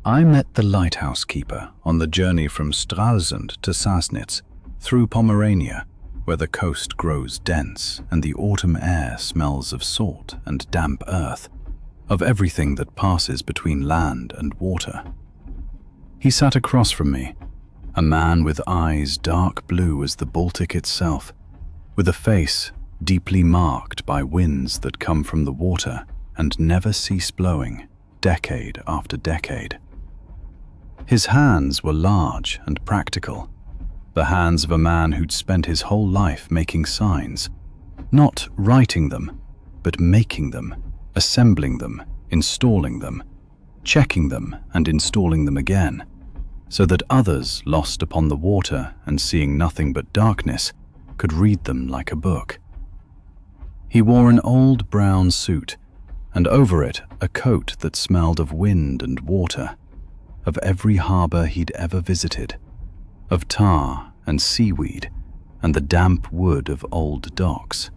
I met the lighthouse keeper on the journey from Stralsund to Sassnitz, through Pomerania, where the coast grows dense and the autumn air smells of salt and damp earth, of everything that passes between land and water. He sat across from me, a man with eyes dark blue as the Baltic itself, with a face deeply marked by winds that come from the water and never cease blowing, decade after decade. His hands were large and practical, the hands of a man who'd spent his whole life making signs, not writing them, but making them, assembling them, installing them, checking them and installing them again, so that others lost upon the water and seeing nothing but darkness could read them like a book. He wore an old brown suit, and over it a coat that smelled of wind and water, of every harbour he'd ever visited, of tar and seaweed and the damp wood of old docks.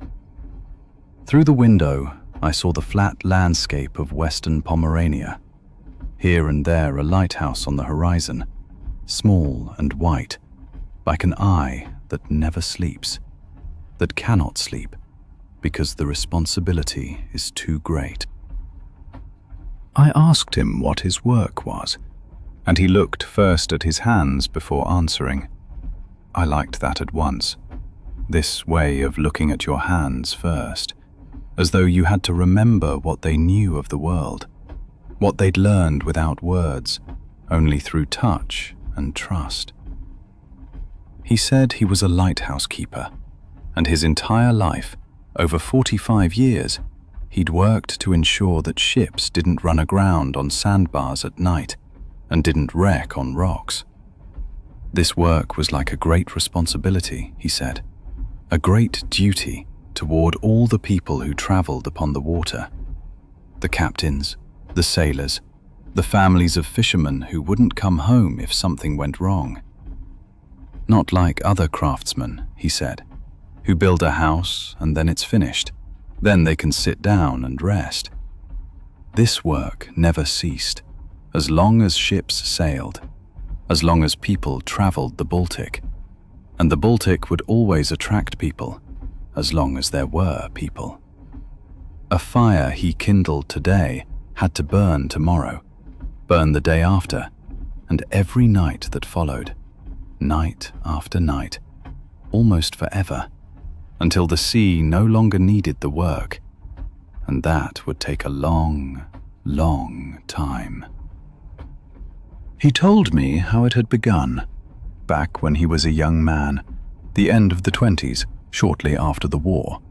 Through the window I saw the flat landscape of western Pomerania, here and there a lighthouse on the horizon, small and white, like an eye that never sleeps, that cannot sleep, because the responsibility is too great. I asked him what his work was, and he looked first at his hands before answering. I liked that at once, this way of looking at your hands first, as though you had to remember what they knew of the world, what they'd learned without words, only through touch and trust. He said he was a lighthouse keeper, and his entire life, over 45 years, he'd worked to ensure that ships didn't run aground on sandbars at night and didn't wreck on rocks. This work was like a great responsibility, he said, a great duty toward all the people who traveled upon the water, the captains, the sailors, the families of fishermen who wouldn't come home if something went wrong. Not like other craftsmen, he said, who build a house and then it's finished. Then they can sit down and rest. This work never ceased, as long as ships sailed, as long as people traveled the Baltic, and the Baltic would always attract people, as long as there were people. A fire he kindled today had to burn tomorrow, burn the day after, and every night that followed, night after night, almost forever, until the sea no longer needed the work, and that would take a long, long time. He told me how it had begun, back when he was a young man, the end of the 20s, shortly after the war,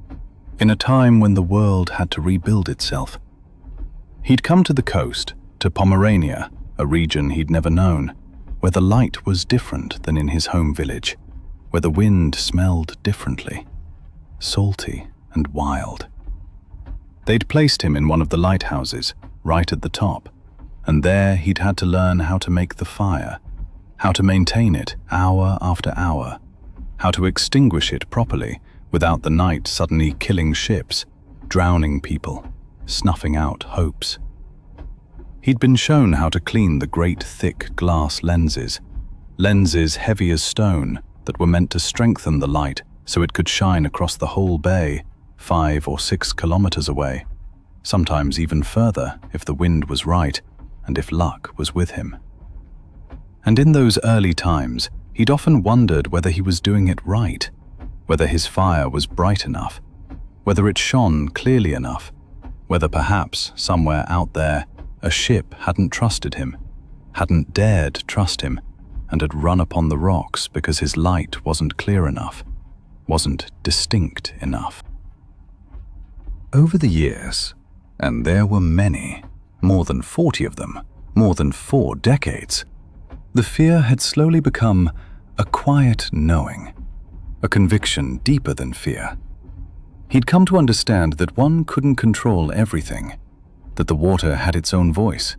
in a time when the world had to rebuild itself. He'd come to the coast, to Pomerania, a region he'd never known, where the light was different than in his home village, where the wind smelled differently, salty and wild. They'd placed him in one of the lighthouses, right at the top, and there he'd had to learn how to make the fire, how to maintain it hour after hour, how to extinguish it properly without the night suddenly killing ships, drowning people, snuffing out hopes. He'd been shown how to clean the great thick glass lenses heavy as stone that were meant to strengthen the light so it could shine across the whole bay, 5 or 6 kilometers away, sometimes even further if the wind was right and if luck was with him. And in those early times, he'd often wondered whether he was doing it right, whether his fire was bright enough, whether it shone clearly enough, whether perhaps somewhere out there a ship hadn't trusted him, hadn't dared trust him, and had run upon the rocks because his light wasn't clear enough, wasn't distinct enough. Over the years, and there were many, more than 40 of them, more than 4 decades, the fear had slowly become a quiet knowing, a conviction deeper than fear. He'd come to understand that one couldn't control everything, that the water had its own voice,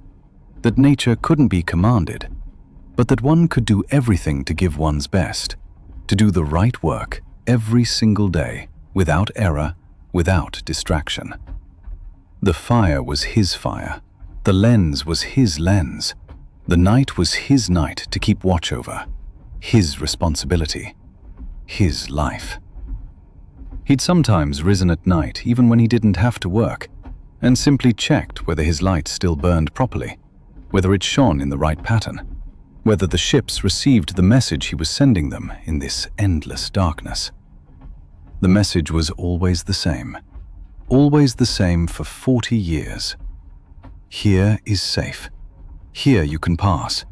that nature couldn't be commanded, but that one could do everything to give one's best, to do the right work every single day, without error, without distraction. The fire was his fire, the lens was his lens, The night was his night to keep watch over, his responsibility, his life. He'd sometimes risen at night, even when he didn't have to work, and simply checked whether his light still burned properly, whether it shone in the right pattern, whether the ships received the message he was sending them in this endless darkness. The message was always the same for 40 years. Here is safe. Here you can pass.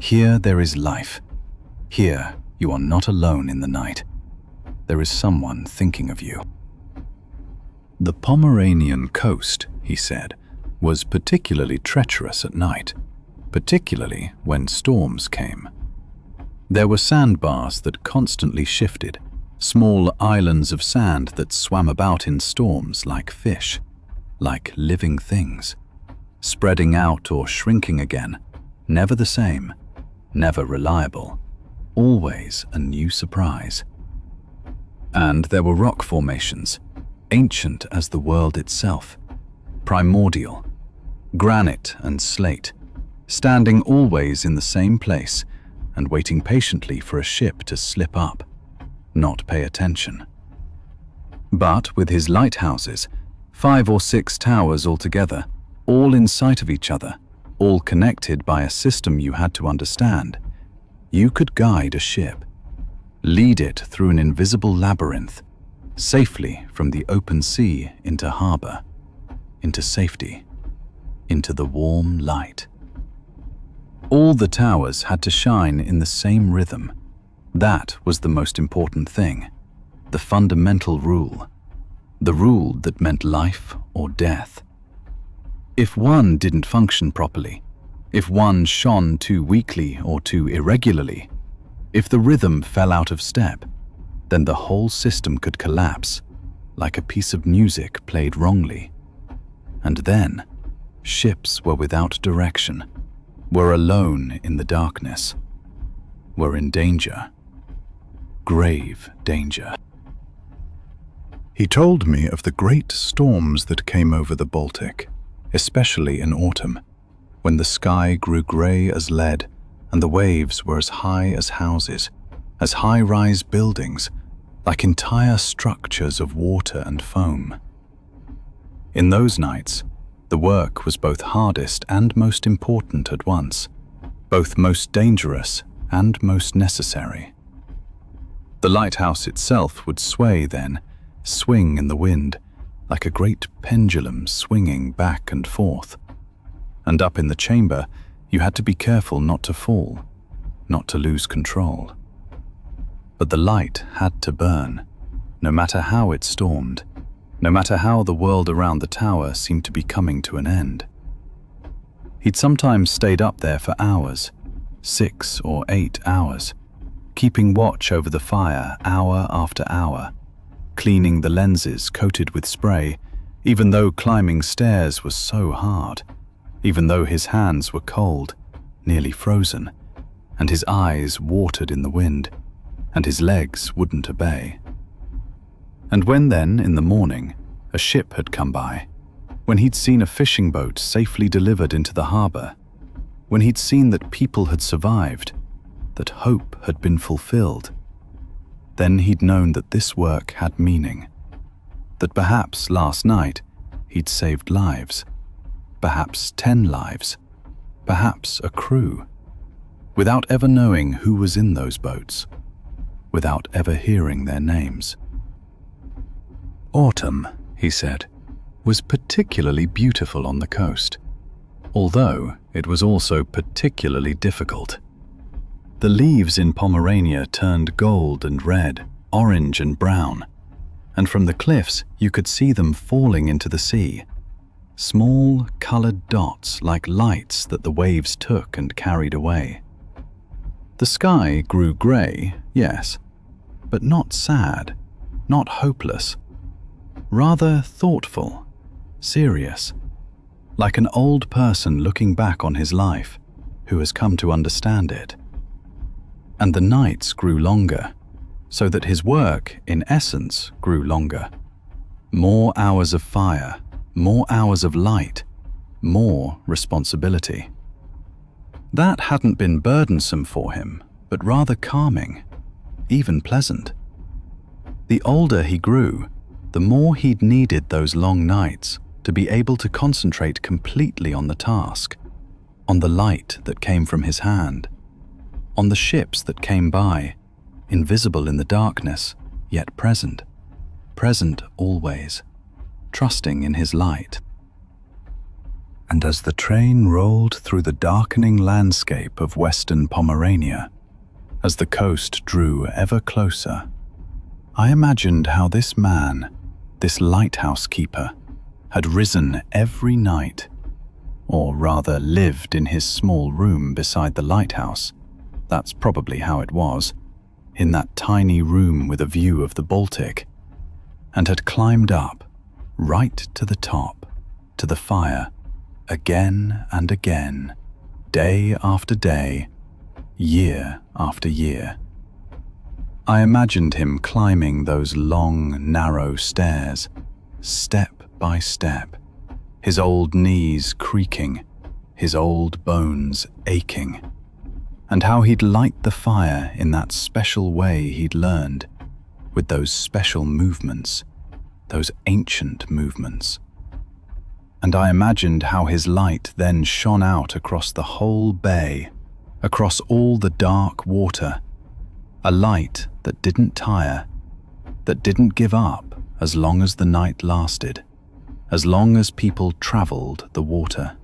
Here there is life. Here you are not alone in the night. There is someone thinking of you. The Pomeranian coast, he said, was particularly treacherous at night, particularly when storms came. There were sandbars that constantly shifted, small islands of sand that swam about in storms like fish, like living things, spreading out or shrinking again, never the same, never reliable, always a new surprise. And there were rock formations, ancient as the world itself, primordial, granite and slate, standing always in the same place and waiting patiently for a ship to slip up, not pay attention. But with his lighthouses, 5 or 6 towers altogether, all in sight of each other, all connected by a system you had to understand, you could guide a ship, lead it through an invisible labyrinth, safely from the open sea into harbour, into safety, into the warm light. All the towers had to shine in the same rhythm. That was the most important thing, the fundamental rule, the rule that meant life or death. If one didn't function properly, if one shone too weakly or too irregularly, if the rhythm fell out of step, then the whole system could collapse, like a piece of music played wrongly. And then, ships were without direction, were alone in the darkness, were in danger, grave danger. He told me of the great storms that came over the Baltic, especially in autumn, when the sky grew grey as lead and the waves were as high as houses, as high-rise buildings, like entire structures of water and foam. In those nights, the work was both hardest and most important at once, both most dangerous and most necessary. The lighthouse itself would sway then, swing in the wind, like a great pendulum swinging back and forth. And up in the chamber, you had to be careful not to fall, not to lose control. But the light had to burn, no matter how it stormed, no matter how the world around the tower seemed to be coming to an end. He'd sometimes stayed up there for hours, 6 or 8 hours, keeping watch over the fire hour after hour, cleaning the lenses coated with spray, even though climbing stairs was so hard, even though his hands were cold, nearly frozen, and his eyes watered in the wind, and his legs wouldn't obey. And when then, in the morning, a ship had come by, when he'd seen a fishing boat safely delivered into the harbour, when he'd seen that people had survived, that hope had been fulfilled, then he'd known that this work had meaning, that perhaps last night he'd saved lives, perhaps 10 lives, perhaps a crew, without ever knowing who was in those boats, without ever hearing their names. Autumn, he said, was particularly beautiful on the coast, although it was also particularly difficult. The leaves in Pomerania turned gold and red, orange and brown, and from the cliffs you could see them falling into the sea, small coloured dots like lights that the waves took and carried away. The sky grew grey, yes, but not sad, not hopeless, rather thoughtful, serious, like an old person looking back on his life who has come to understand it. And the nights grew longer, so that his work, in essence, grew longer. More hours of fire, more hours of light, more responsibility. That hadn't been burdensome for him, but rather calming, even pleasant. The older he grew, the more he'd needed those long nights to be able to concentrate completely on the task, on the light that came from his hand, on the ships that came by, invisible in the darkness, yet present always, trusting in his light. And as the train rolled through the darkening landscape of western Pomerania, as the coast drew ever closer, I imagined how this man, this lighthouse keeper, had risen every night, or rather lived in his small room beside the lighthouse. That's probably how it was, in that tiny room with a view of the Baltic, and had climbed up, right to the top, to the fire, again and again, day after day, year after year. I imagined him climbing those long, narrow stairs, step by step, his old knees creaking, his old bones aching, and how he'd light the fire in that special way he'd learned, with those special movements, those ancient movements. And I imagined how his light then shone out across the whole bay, across all the dark water, a light that didn't tire, that didn't give up as long as the night lasted, as long as people traveled the water.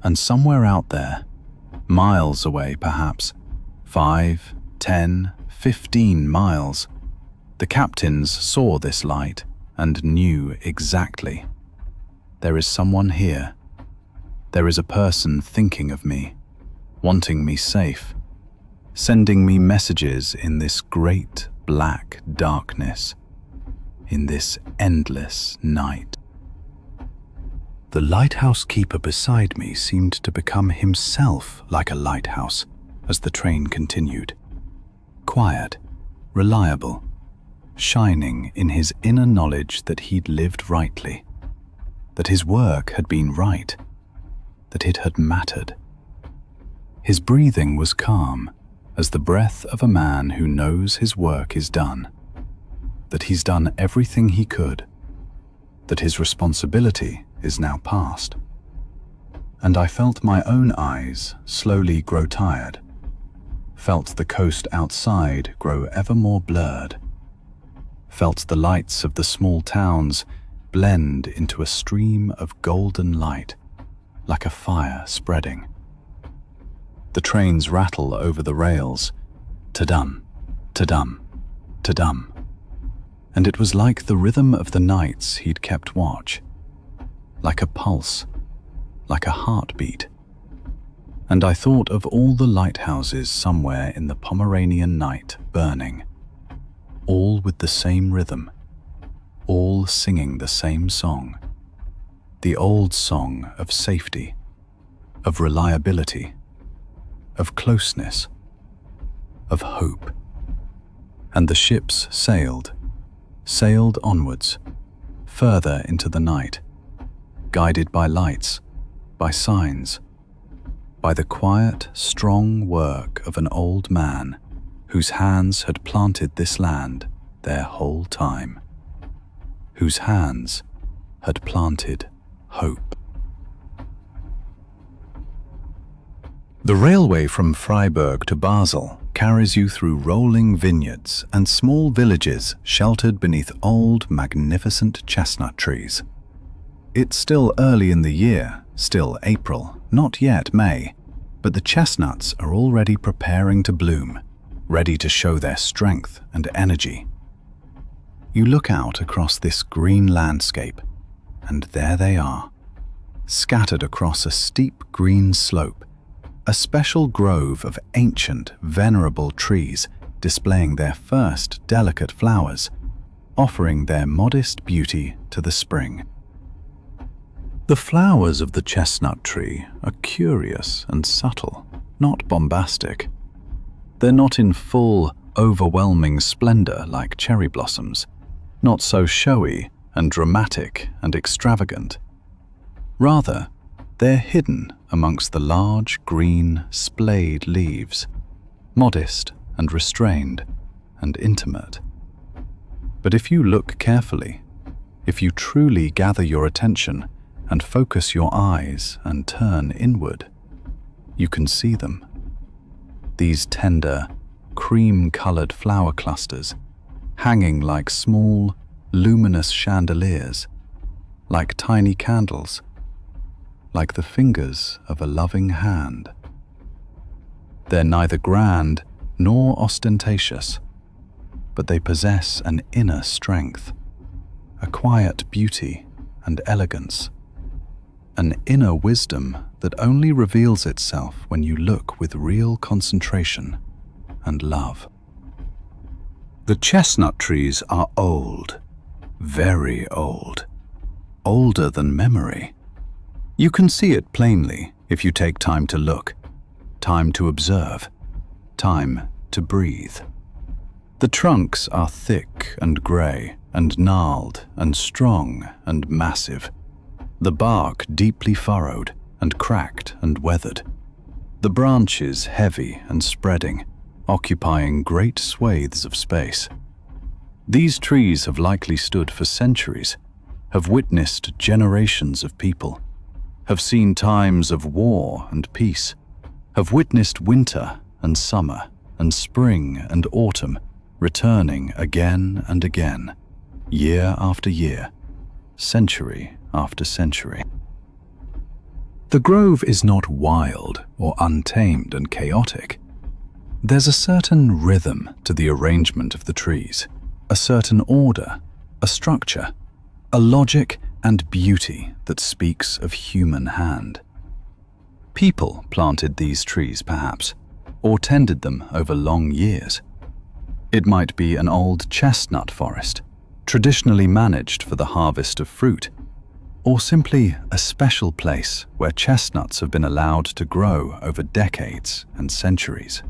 And somewhere out there, miles away perhaps, 5, 10, 15 miles, the captains saw this light and knew exactly. There is someone here. There is a person thinking of me, wanting me safe, sending me messages in this great black darkness, in this endless night. The lighthouse keeper beside me seemed to become himself like a lighthouse as the train continued. Quiet, reliable, shining in his inner knowledge that he'd lived rightly, that his work had been right, that it had mattered. His breathing was calm as the breath of a man who knows his work is done, that he's done everything he could, that his responsibility is now past. And I felt my own eyes slowly grow tired, felt the coast outside grow ever more blurred, felt the lights of the small towns blend into a stream of golden light, like a fire spreading. The trains rattle over the rails, ta-dum, ta-dum, ta-dum. And it was like the rhythm of the nights he'd kept watch, like a pulse, like a heartbeat. And I thought of all the lighthouses somewhere in the Pomeranian night burning, all with the same rhythm, all singing the same song, the old song of safety, of reliability, of closeness, of hope. And the ships sailed onwards, further into the night, guided by lights, by signs, by the quiet, strong work of an old man whose hands had planted this land their whole time, whose hands had planted hope. The railway from Freiburg to Basel carries you through rolling vineyards and small villages sheltered beneath old, magnificent chestnut trees. It's still early in the year, still April, not yet May, but the chestnuts are already preparing to bloom, ready to show their strength and energy. You look out across this green landscape, and there they are, scattered across a steep green slope, a special grove of ancient, venerable trees displaying their first delicate flowers, offering their modest beauty to the spring. The flowers of the chestnut tree are curious and subtle, not bombastic. They're not in full, overwhelming splendor like cherry blossoms, not so showy and dramatic and extravagant. Rather, They're hidden amongst the large, green, splayed leaves, modest and restrained and intimate. But if you look carefully, if you truly gather your attention and focus your eyes and turn inward, you can see them. These tender, cream-colored flower clusters, hanging like small, luminous chandeliers, like tiny candles, like the fingers of a loving hand. They're neither grand nor ostentatious, but they possess an inner strength, a quiet beauty and elegance, an inner wisdom that only reveals itself when you look with real concentration and love. The chestnut trees are old, very old, older than memory. You can see it plainly if you take time to look, time to observe, time to breathe. The trunks are thick and grey and gnarled and strong and massive. The bark deeply furrowed and cracked and weathered. The branches heavy and spreading, occupying great swathes of space. These trees have likely stood for centuries, have witnessed generations of people, have seen times of war and peace, have witnessed winter and summer and spring and autumn returning again and again, year after year, century after century. The grove is not wild or untamed and chaotic. There's a certain rhythm to the arrangement of the trees, a certain order, a structure, a logic and beauty that speaks of human hand. People planted these trees, perhaps, or tended them over long years. It might be an old chestnut forest, traditionally managed for the harvest of fruit, or simply a special place where chestnuts have been allowed to grow over decades and centuries.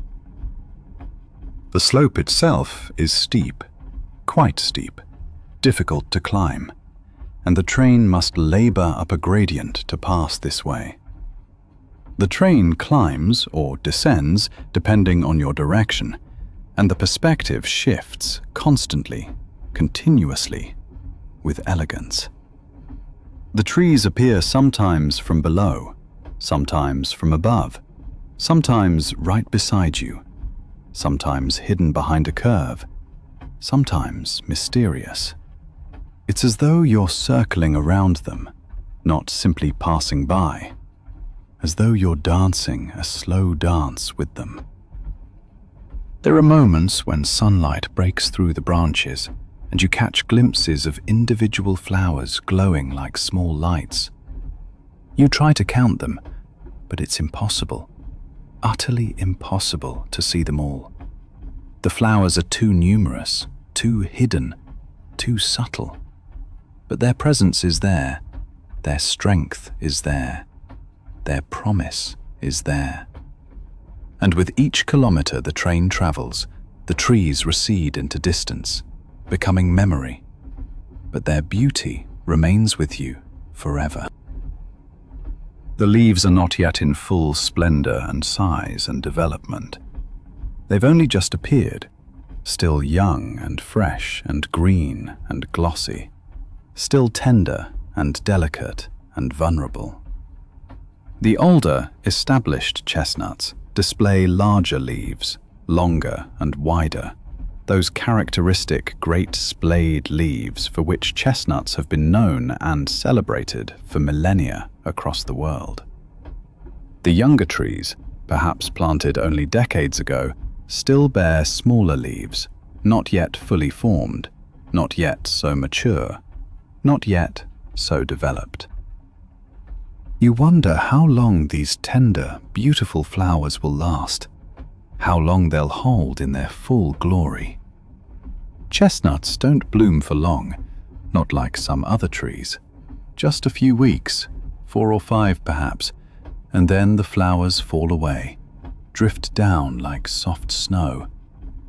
The slope itself is steep, quite steep, difficult to climb, and the train must labor up a gradient to pass this way. The train climbs or descends depending on your direction, and the perspective shifts constantly, continuously, with elegance. The trees appear sometimes from below, sometimes from above, sometimes right beside you, sometimes hidden behind a curve, sometimes mysterious. It's as though you're circling around them, not simply passing by, as though you're dancing a slow dance with them. There are moments when sunlight breaks through the branches and you catch glimpses of individual flowers glowing like small lights. You try to count them, but it's impossible, utterly impossible to see them all. The flowers are too numerous, too hidden, too subtle. But their presence is there, their strength is there, their promise is there. And with each kilometer the train travels, the trees recede into distance, becoming memory, but their beauty remains with you forever. The leaves are not yet in full splendor and size and development. They've only just appeared, still young and fresh and green and glossy, still tender and delicate and vulnerable. The older, established chestnuts display larger leaves, longer and wider, those characteristic great splayed leaves for which chestnuts have been known and celebrated for millennia across the world. The younger trees, perhaps planted only decades ago, still bear smaller leaves, not yet fully formed, not yet so mature, not yet so developed. You wonder how long these tender, beautiful flowers will last, how long they'll hold in their full glory. Chestnuts don't bloom for long, not like some other trees. Just a few weeks, 4 or 5 perhaps, and then the flowers fall away, drift down like soft snow,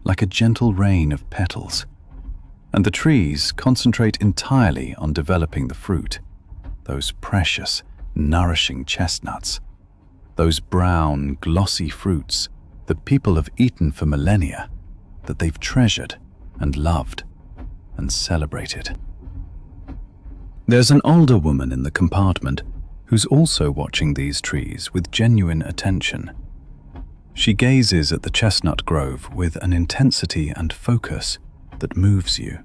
like a gentle rain of petals. And the trees concentrate entirely on developing the fruit, those precious, nourishing chestnuts, those brown, glossy fruits that people have eaten for millennia, that they've treasured and loved and celebrated. There's an older woman in the compartment who's also watching these trees with genuine attention. She gazes at the chestnut grove with an intensity and focus that moves you.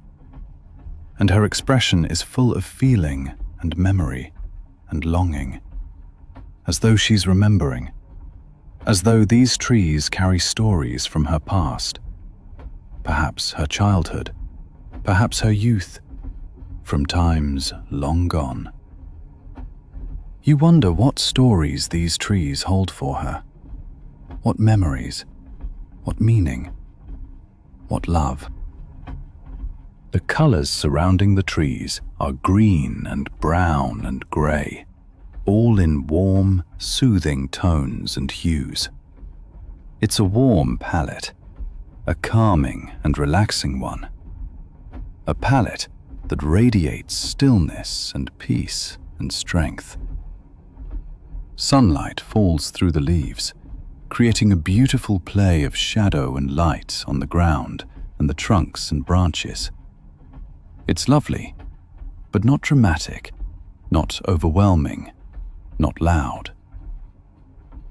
And her expression is full of feeling and memory and longing, as though she's remembering, as though these trees carry stories from her past, perhaps her childhood, perhaps her youth, from times long gone. You wonder what stories these trees hold for her, what memories, what meaning, what love. The colors surrounding the trees are green and brown and grey, all in warm, soothing tones and hues. It's a warm palette, a calming and relaxing one, a palette that radiates stillness and peace and strength. Sunlight falls through the leaves, creating a beautiful play of shadow and light on the ground and the trunks and branches. It's lovely, but not dramatic, not overwhelming, not loud.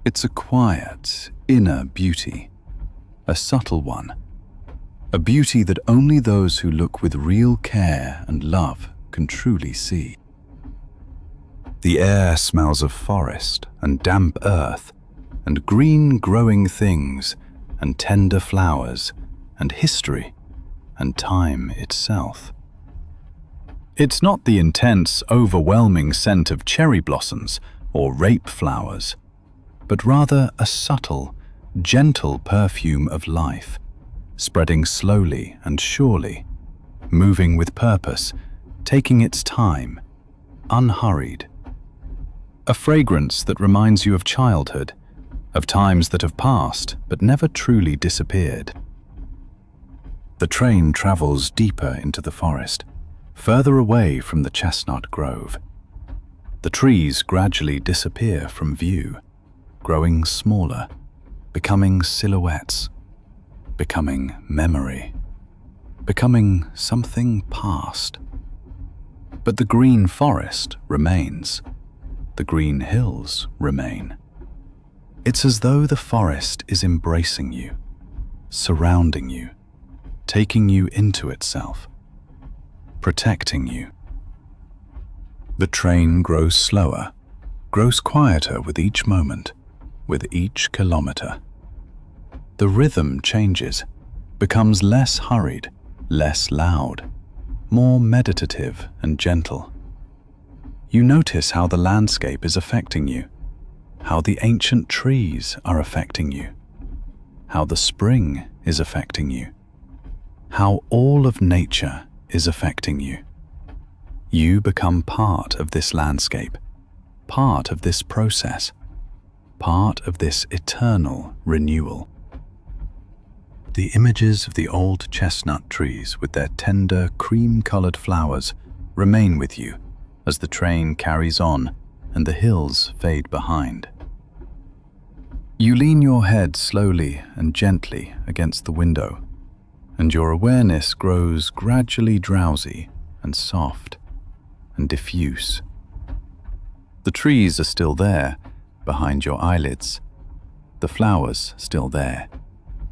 It's a quiet, inner beauty, a subtle one, a beauty that only those who look with real care and love can truly see. The air smells of forest and damp earth and green growing things and tender flowers and history and time itself. It's not the intense, overwhelming scent of cherry blossoms or rape flowers, but rather a subtle, gentle perfume of life, spreading slowly and surely, moving with purpose, taking its time, unhurried. A fragrance that reminds you of childhood, of times that have passed but never truly disappeared. The train travels deeper into the forest, further away from the chestnut grove. The trees gradually disappear from view, growing smaller, becoming silhouettes, becoming memory, becoming something past. But the green forest remains. The green hills remain. It's as though the forest is embracing you, surrounding you, taking you into itself, protecting you. The train grows slower, grows quieter with each moment, with each kilometer. The rhythm changes, becomes less hurried, less loud, more meditative and gentle. You notice how the landscape is affecting you, how the ancient trees are affecting you, how the spring is affecting you, how all of nature is affecting you. You become part of this landscape, part of this process, part of this eternal renewal. The images of the old chestnut trees with their tender, cream-colored flowers remain with you as the train carries on and the hills fade behind. You lean your head slowly and gently against the window, and your awareness grows gradually drowsy and soft and diffuse. The trees are still there, behind your eyelids. The flowers still there,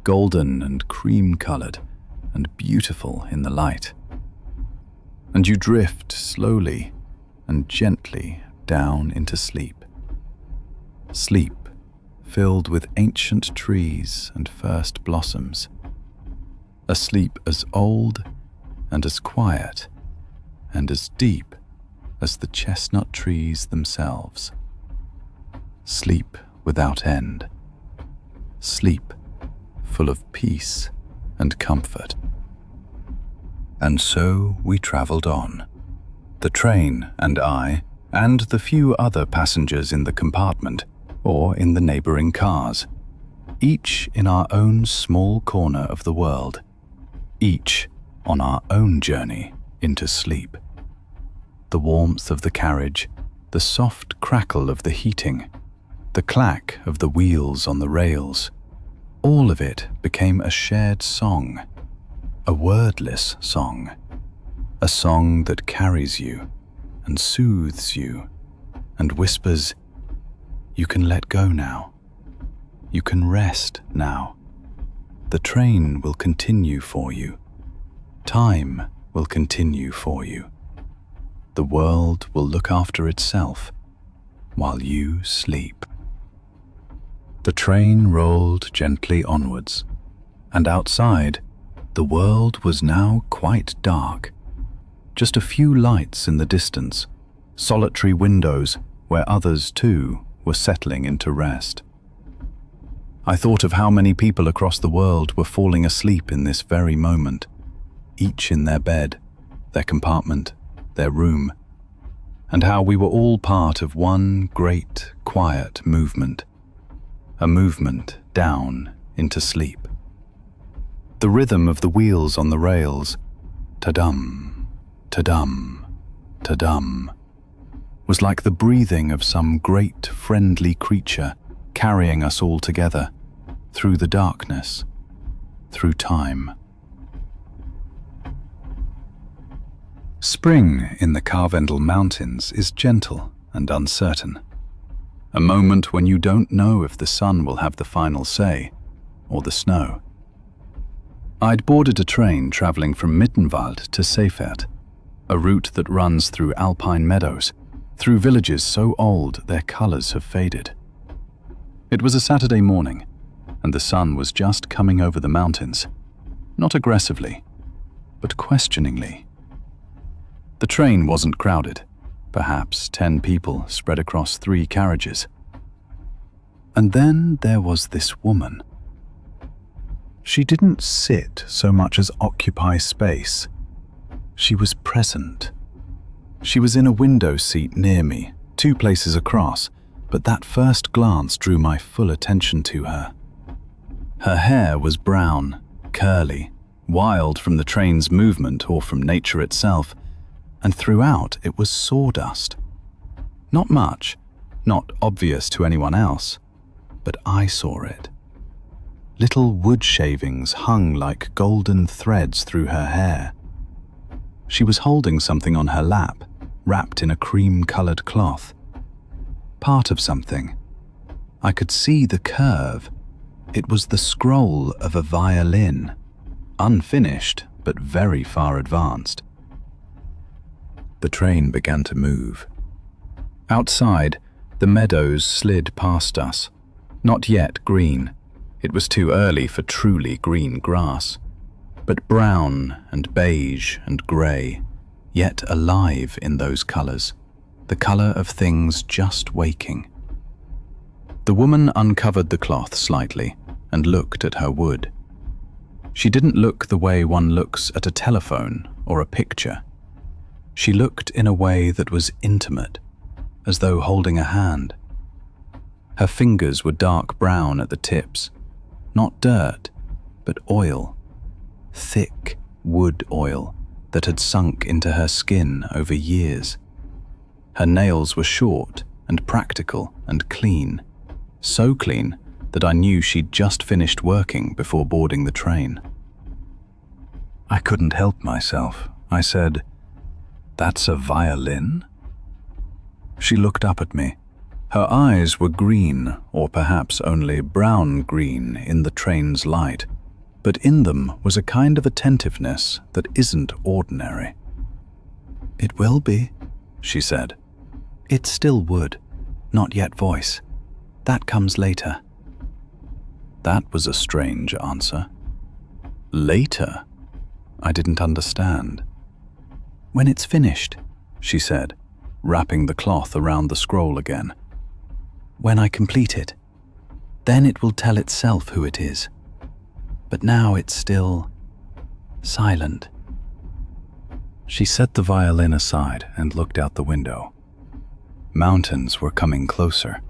golden and cream-colored and beautiful in the light. And you drift slowly and gently down into sleep. Sleep filled with ancient trees and first blossoms. A sleep as old and as quiet and as deep as the chestnut trees themselves. Sleep without end. Sleep full of peace and comfort. And so we travelled on. The train and I, and the few other passengers in the compartment or in the neighbouring cars, each in our own small corner of the world, each on our own journey into sleep. The warmth of the carriage, the soft crackle of the heating, the clack of the wheels on the rails, all of it became a shared song, a wordless song, a song that carries you and soothes you and whispers, "You can let go now. You can rest now. The train will continue for you. Time will continue for you. The world will look after itself while you sleep." The train rolled gently onwards, and outside, the world was now quite dark. Just a few lights in the distance, solitary windows where others too were settling into rest. I thought of how many people across the world were falling asleep in this very moment, each in their bed, their compartment, their room, and how we were all part of one great, quiet movement, a movement down into sleep. The rhythm of the wheels on the rails, ta-dum, ta-dum, ta-dum, was like the breathing of some great, friendly creature carrying us all together through the darkness, through time. Spring in the Karwendel Mountains is gentle and uncertain. A moment when you don't know if the sun will have the final say, or the snow. I'd boarded a train traveling from Mittenwald to Seefeld, a route that runs through alpine meadows, through villages so old their colors have faded. It was a Saturday morning, and the sun was just coming over the mountains, not aggressively, but questioningly. The train wasn't crowded, perhaps 10 people spread across 3 carriages. And then there was this woman. She didn't sit so much as occupy space. She was present. She was in a window seat near me, 2 places across, but that first glance drew my full attention to her. Her hair was brown, curly, wild from the train's movement or from nature itself, and throughout it was sawdust. Not much, not obvious to anyone else, but I saw it. Little wood shavings hung like golden threads through her hair. She was holding something on her lap, wrapped in a cream-colored cloth. Part of something. I could see the curve. It was the scroll of a violin, unfinished but very far advanced. The train began to move. Outside, the meadows slid past us. Not yet green. It was too early for truly green grass. But brown and beige and grey, yet alive in those colours, the colour of things just waking. The woman uncovered the cloth slightly and looked at her wood. She didn't look the way one looks at a telephone or a picture. She looked in a way that was intimate, as though holding a hand. Her fingers were dark brown at the tips, not dirt, but oil, thick wood oil that had sunk into her skin over years. Her nails were short and practical and clean, so clean that I knew she'd just finished working before boarding the train. I couldn't help myself. I said, "That's a violin?" She looked up at me. Her eyes were green, or perhaps only brown-green in the train's light, but in them was a kind of attentiveness that isn't ordinary. "It will be," she said. "It's still wood, not yet voice. That comes later." That was a strange answer. Later? I didn't understand. "When it's finished," she said, wrapping the cloth around the scroll again. "When I complete it, then it will tell itself who it is. But now it's still silent." She set the violin aside and looked out the window. Mountains were coming closer.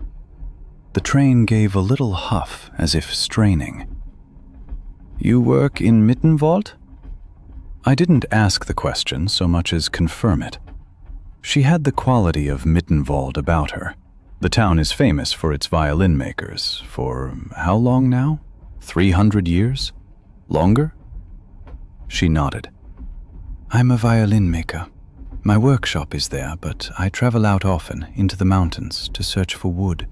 The train gave a little huff as if straining. "You work in Mittenwald?" I didn't ask the question so much as confirm it. She had the quality of Mittenwald about her. The town is famous for its violin makers. For how long now? 300 years? Longer? She nodded. I'm a violin maker. My workshop is there, but I travel out often into the mountains to search for wood.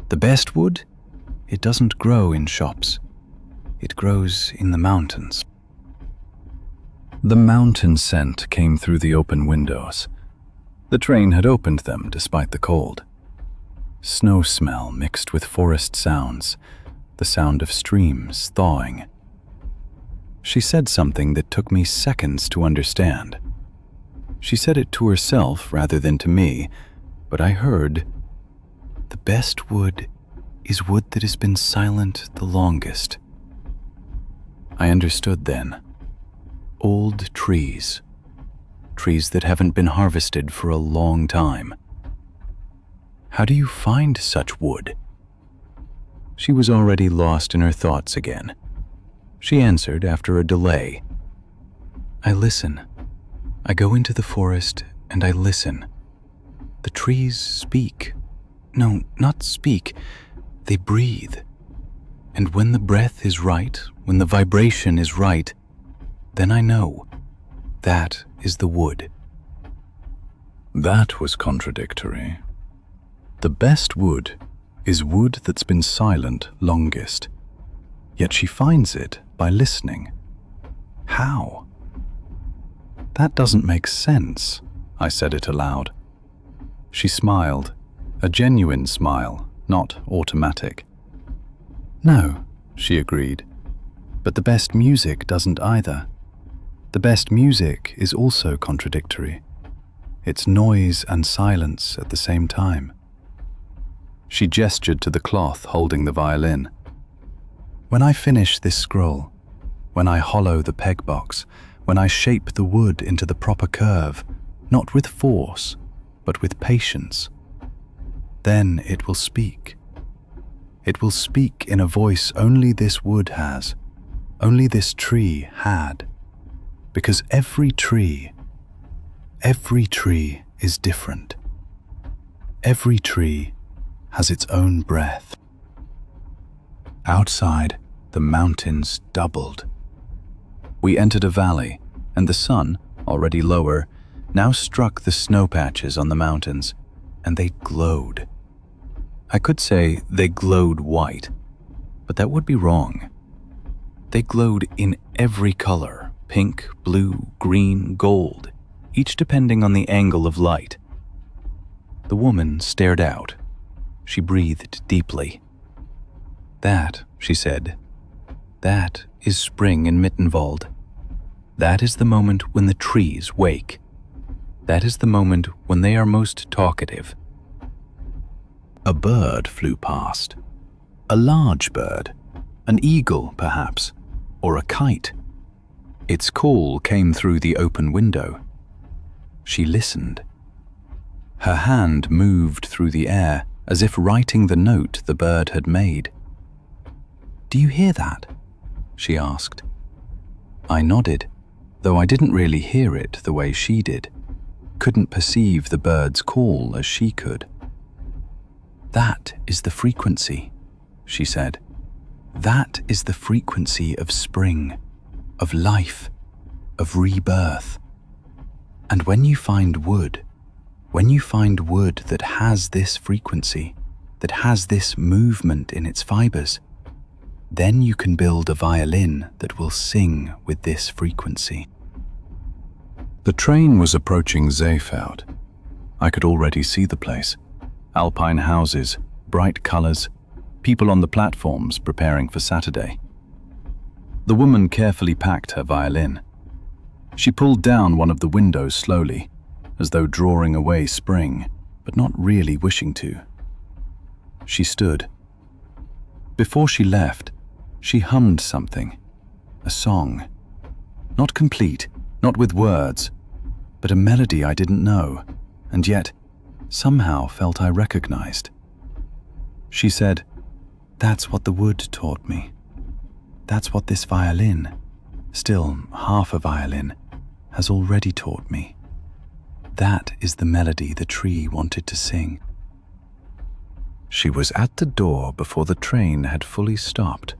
The best wood? It doesn't grow in shops. It grows in the mountains. The mountain scent came through the open windows. The train had opened them despite the cold. Snow smell mixed with forest sounds, the sound of streams thawing. She said something that took me seconds to understand. She said it to herself rather than to me, but I heard, "The best wood is wood that has been silent the longest." I understood then. Old trees. Trees that haven't been harvested for a long time. How do you find such wood? She was already lost in her thoughts again. She answered after a delay. I listen. I go into the forest and I listen. The trees speak. No, not speak. They breathe. And when the breath is right, when the vibration is right, then I know. That is the wood. That was contradictory. The best wood is wood that's been silent longest. Yet she finds it by listening. How? That doesn't make sense, I said it aloud. She smiled, a genuine smile, not automatic. No, she agreed, but the best music doesn't either. The best music is also contradictory. It's noise and silence at the same time. She gestured to the cloth holding the violin. When I finish this scroll, when I hollow the peg box, when I shape the wood into the proper curve, not with force, but with patience, then it will speak. It will speak in a voice only this wood has, only this tree had. Because every tree is different. Every tree has its own breath. Outside, the mountains doubled. We entered a valley, and the sun, already lower, now struck the snow patches on the mountains, and they glowed. I could say they glowed white, but that would be wrong. They glowed in every color, pink, blue, green, gold, each depending on the angle of light. The woman stared out. She breathed deeply. That, she said, that is spring in Mittenwald. That is the moment when the trees wake. That is the moment when they are most talkative. A bird flew past. A large bird. An eagle, perhaps, or a kite. Its call came through the open window. She listened. Her hand moved through the air as if writing the note the bird had made. "Do you hear that?" she asked. I nodded, though I didn't really hear it the way she did. Couldn't perceive the bird's call as she could. "That is the frequency," she said. "That is the frequency of spring, of life, of rebirth. And when you find wood that has this frequency, that has this movement in its fibers, then you can build a violin that will sing with this frequency." The train was approaching Seefeld. I could already see the place. Alpine houses, bright colors, people on the platforms preparing for Saturday. The woman carefully packed her violin. She pulled down one of the windows slowly, as though drawing away spring, but not really wishing to. She stood. Before she left, she hummed something, a song. Not complete, not with words, but a melody I didn't know, and yet somehow felt I recognized. She said, "That's what the wood taught me. That's what this violin, still half a violin, has already taught me." That is the melody the tree wanted to sing. She was at the door before the train had fully stopped.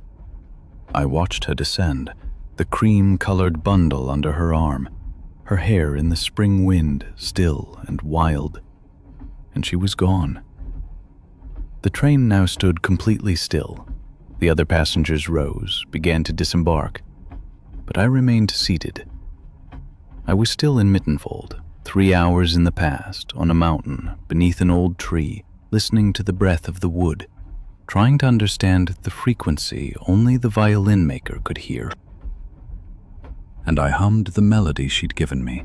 I watched her descend, the cream-colored bundle under her arm, her hair in the spring wind, still and wild, and she was gone. The train now stood completely still. The other passengers rose, began to disembark, but I remained seated. I was still in Mittenfold, 3 hours in the past, on a mountain, beneath an old tree, listening to the breath of the wood, trying to understand the frequency only the violin maker could hear. And I hummed the melody she'd given me,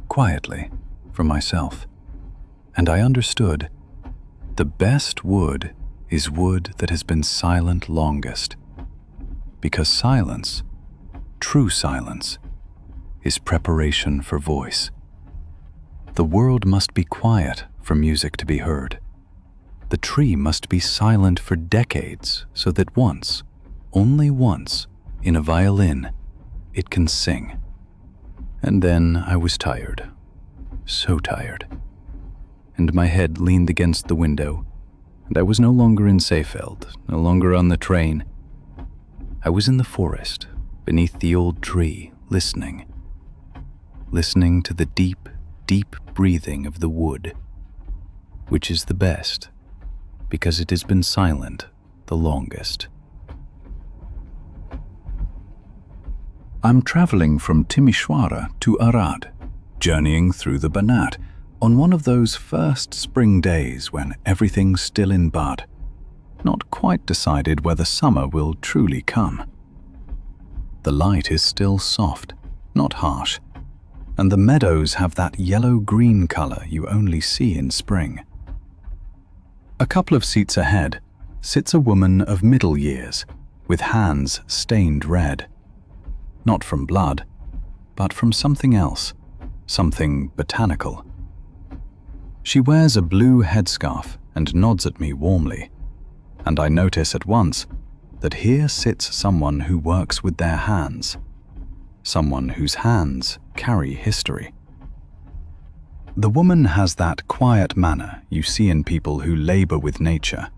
quietly, for myself. And I understood, the best wood is wood that has been silent longest, because silence, true silence, is preparation for voice. The world must be quiet for music to be heard. The tree must be silent for decades so that once, only once, in a violin, it can sing. And then I was tired, so tired. And my head leaned against the window, and I was no longer in Seefeld, no longer on the train. I was in the forest, beneath the old tree, listening to the deep, deep breathing of the wood, which is the best, because it has been silent the longest. I'm traveling from Timișoara to Arad, journeying through the Banat on one of those first spring days when everything's still in bud, not quite decided whether summer will truly come. The light is still soft, not harsh, and the meadows have that yellow-green color you only see in spring. A couple of seats ahead sits a woman of middle years, with hands stained red. Not from blood, but from something else, something botanical. She wears a blue headscarf and nods at me warmly, and I notice at once that here sits someone who works with their hands, someone whose hands carry history. The woman has that quiet manner you see in people who labor with nature,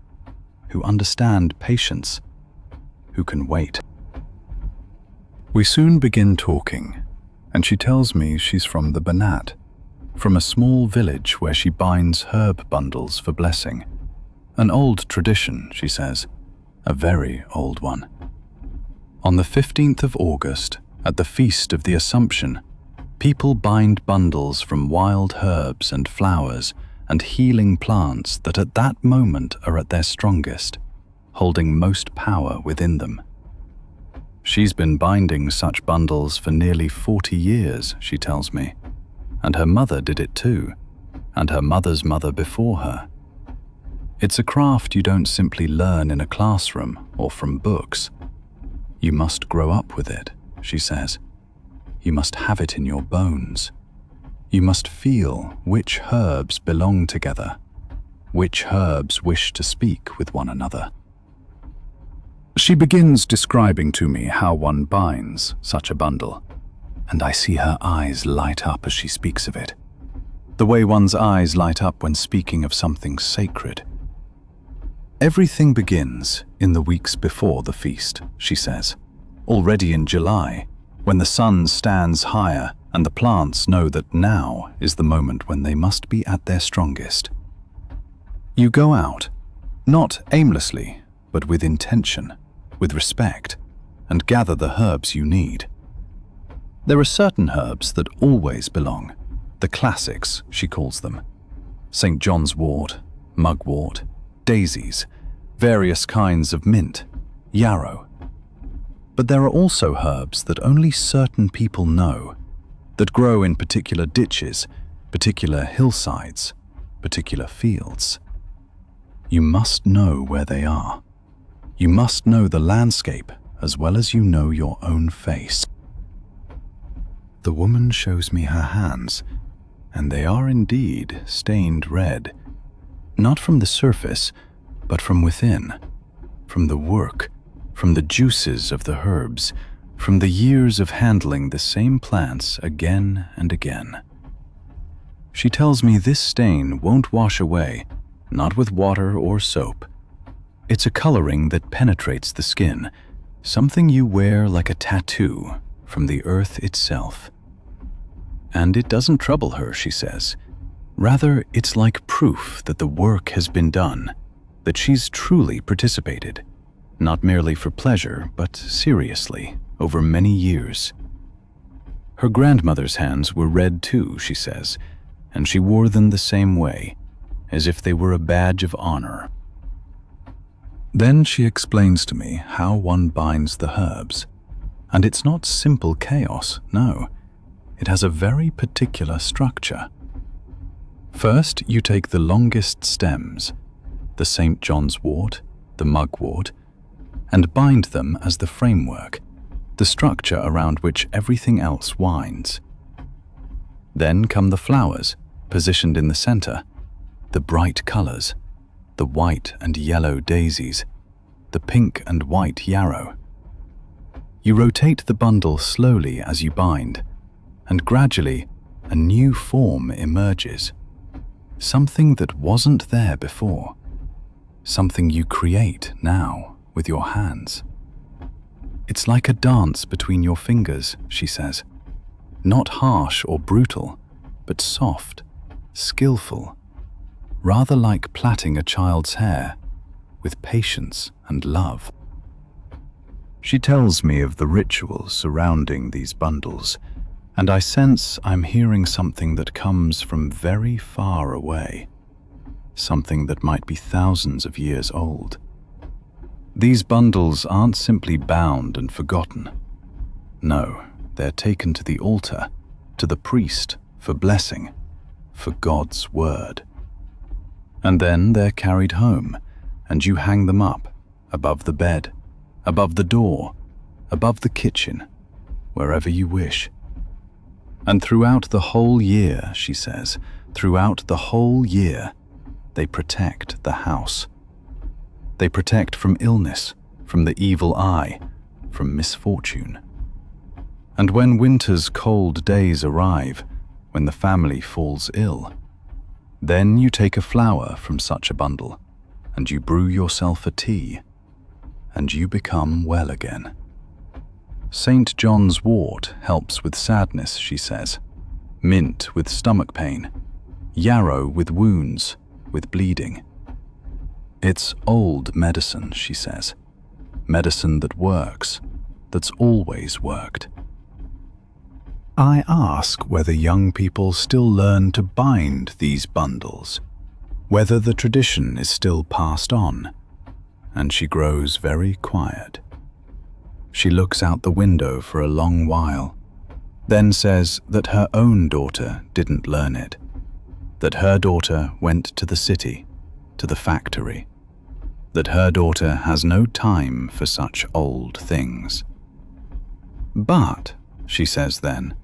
who understand patience, who can wait. We soon begin talking, and she tells me she's from the Banat, from a small village where she binds herb bundles for blessing. An old tradition, she says, a very old one. On the 15th of August, at the Feast of the Assumption, people bind bundles from wild herbs and flowers and healing plants that at that moment are at their strongest, holding most power within them. She's been binding such bundles for nearly 40 years, she tells me, and her mother did it too, and her mother's mother before her. It's a craft you don't simply learn in a classroom or from books. You must grow up with it, she says. You must have it in your bones. You must feel which herbs belong together, which herbs wish to speak with one another. She begins describing to me how one binds such a bundle, and I see her eyes light up as she speaks of it, the way one's eyes light up when speaking of something sacred. Everything begins in the weeks before the feast, she says, already in July, when the sun stands higher and the plants know that now is the moment when they must be at their strongest. You go out, not aimlessly, but with intention, with respect, and gather the herbs you need. There are certain herbs that always belong, the classics, she calls them. St. John's wort, mugwort, daisies, various kinds of mint, yarrow. But there are also herbs that only certain people know, that grow in particular ditches, particular hillsides, particular fields. You must know where they are. You must know the landscape as well as you know your own face. The woman shows me her hands, and they are indeed stained red, not from the surface, but from within, from the work, from the juices of the herbs, from the years of handling the same plants again and again. She tells me this stain won't wash away, not with water or soap. It's a coloring that penetrates the skin, something you wear like a tattoo from the earth itself. And it doesn't trouble her, she says. Rather, it's like proof that the work has been done, that she's truly participated, not merely for pleasure, but seriously, over many years. Her grandmother's hands were red too, she says, and she wore them the same way, as if they were a badge of honor. Then she explains to me how one binds the herbs. And it's not simple chaos, no. It has a very particular structure. First, you take the longest stems, the St. John's wort, the mugwort, and bind them as the framework, the structure around which everything else winds. Then come the flowers, positioned in the center, the bright colors, the white and yellow daisies, the pink and white yarrow. You rotate the bundle slowly as you bind, and gradually a new form emerges. Something that wasn't there before. Something you create now with your hands. It's like a dance between your fingers, she says. Not harsh or brutal, but soft, skillful, rather like plaiting a child's hair, with patience and love. She tells me of the rituals surrounding these bundles, and I sense I'm hearing something that comes from very far away, something that might be thousands of years old. These bundles aren't simply bound and forgotten. No, they're taken to the altar, to the priest, for blessing, for God's word. And then they're carried home, and you hang them up, above the bed, above the door, above the kitchen, wherever you wish. And throughout the whole year, she says, throughout the whole year, they protect the house. They protect from illness, from the evil eye, from misfortune. And when winter's cold days arrive, when the family falls ill, then you take a flower from such a bundle, and you brew yourself a tea, and you become well again. St. John's wort helps with sadness, she says, mint with stomach pain, yarrow with wounds, with bleeding. It's old medicine, she says, medicine that works, that's always worked. I ask whether young people still learn to bind these bundles, whether the tradition is still passed on, and she grows very quiet. She looks out the window for a long while, then says that her own daughter didn't learn it, that her daughter went to the city, to the factory, that her daughter has no time for such old things. But, she says then,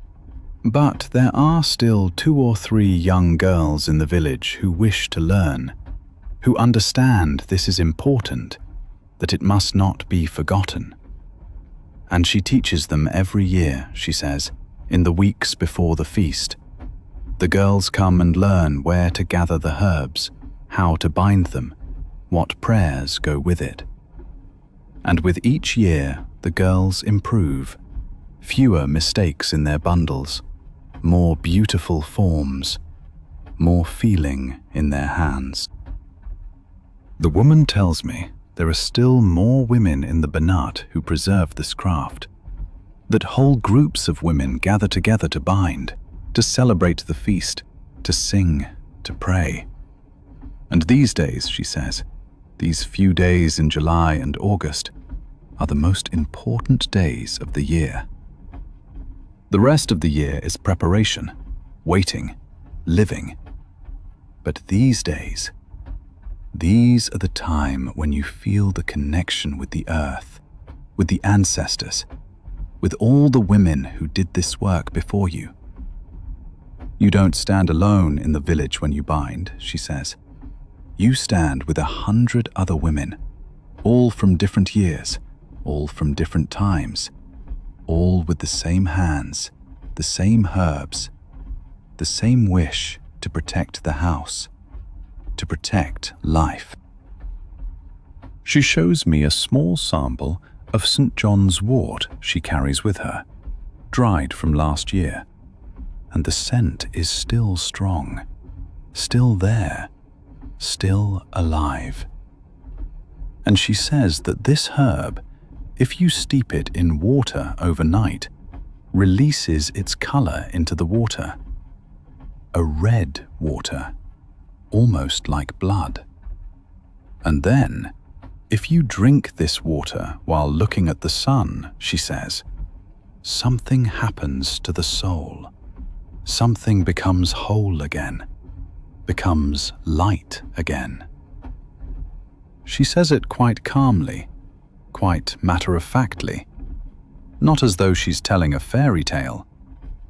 but there are still 2 or 3 young girls in the village who wish to learn, who understand this is important, that it must not be forgotten. And she teaches them every year, she says, in the weeks before the feast. The girls come and learn where to gather the herbs, how to bind them, what prayers go with it. And with each year, the girls improve. Fewer mistakes in their bundles, more beautiful forms, more feeling in their hands. The woman tells me there are still more women in the Banat who preserve this craft, that whole groups of women gather together to bind, to celebrate the feast, to sing, to pray. And these days, she says, these few days in July and August, are the most important days of the year. The rest of the year is preparation, waiting, living. But these days, these are the time when you feel the connection with the earth, with the ancestors, with all the women who did this work before you. You don't stand alone in the village when you bind, she says. You stand with 100 other women, all from different years, all from different times, all with the same hands, the same herbs, the same wish to protect the house, to protect life. She shows me a small sample of St. John's wort she carries with her, dried from last year, and the scent is still strong, still there, still alive. And she says that this herb, if you steep it in water overnight, releases its color into the water. A red water, almost like blood. And then, if you drink this water while looking at the sun, she says, something happens to the soul. Something becomes whole again, becomes light again. She says it quite calmly, quite matter-of-factly, not as though she's telling a fairy tale,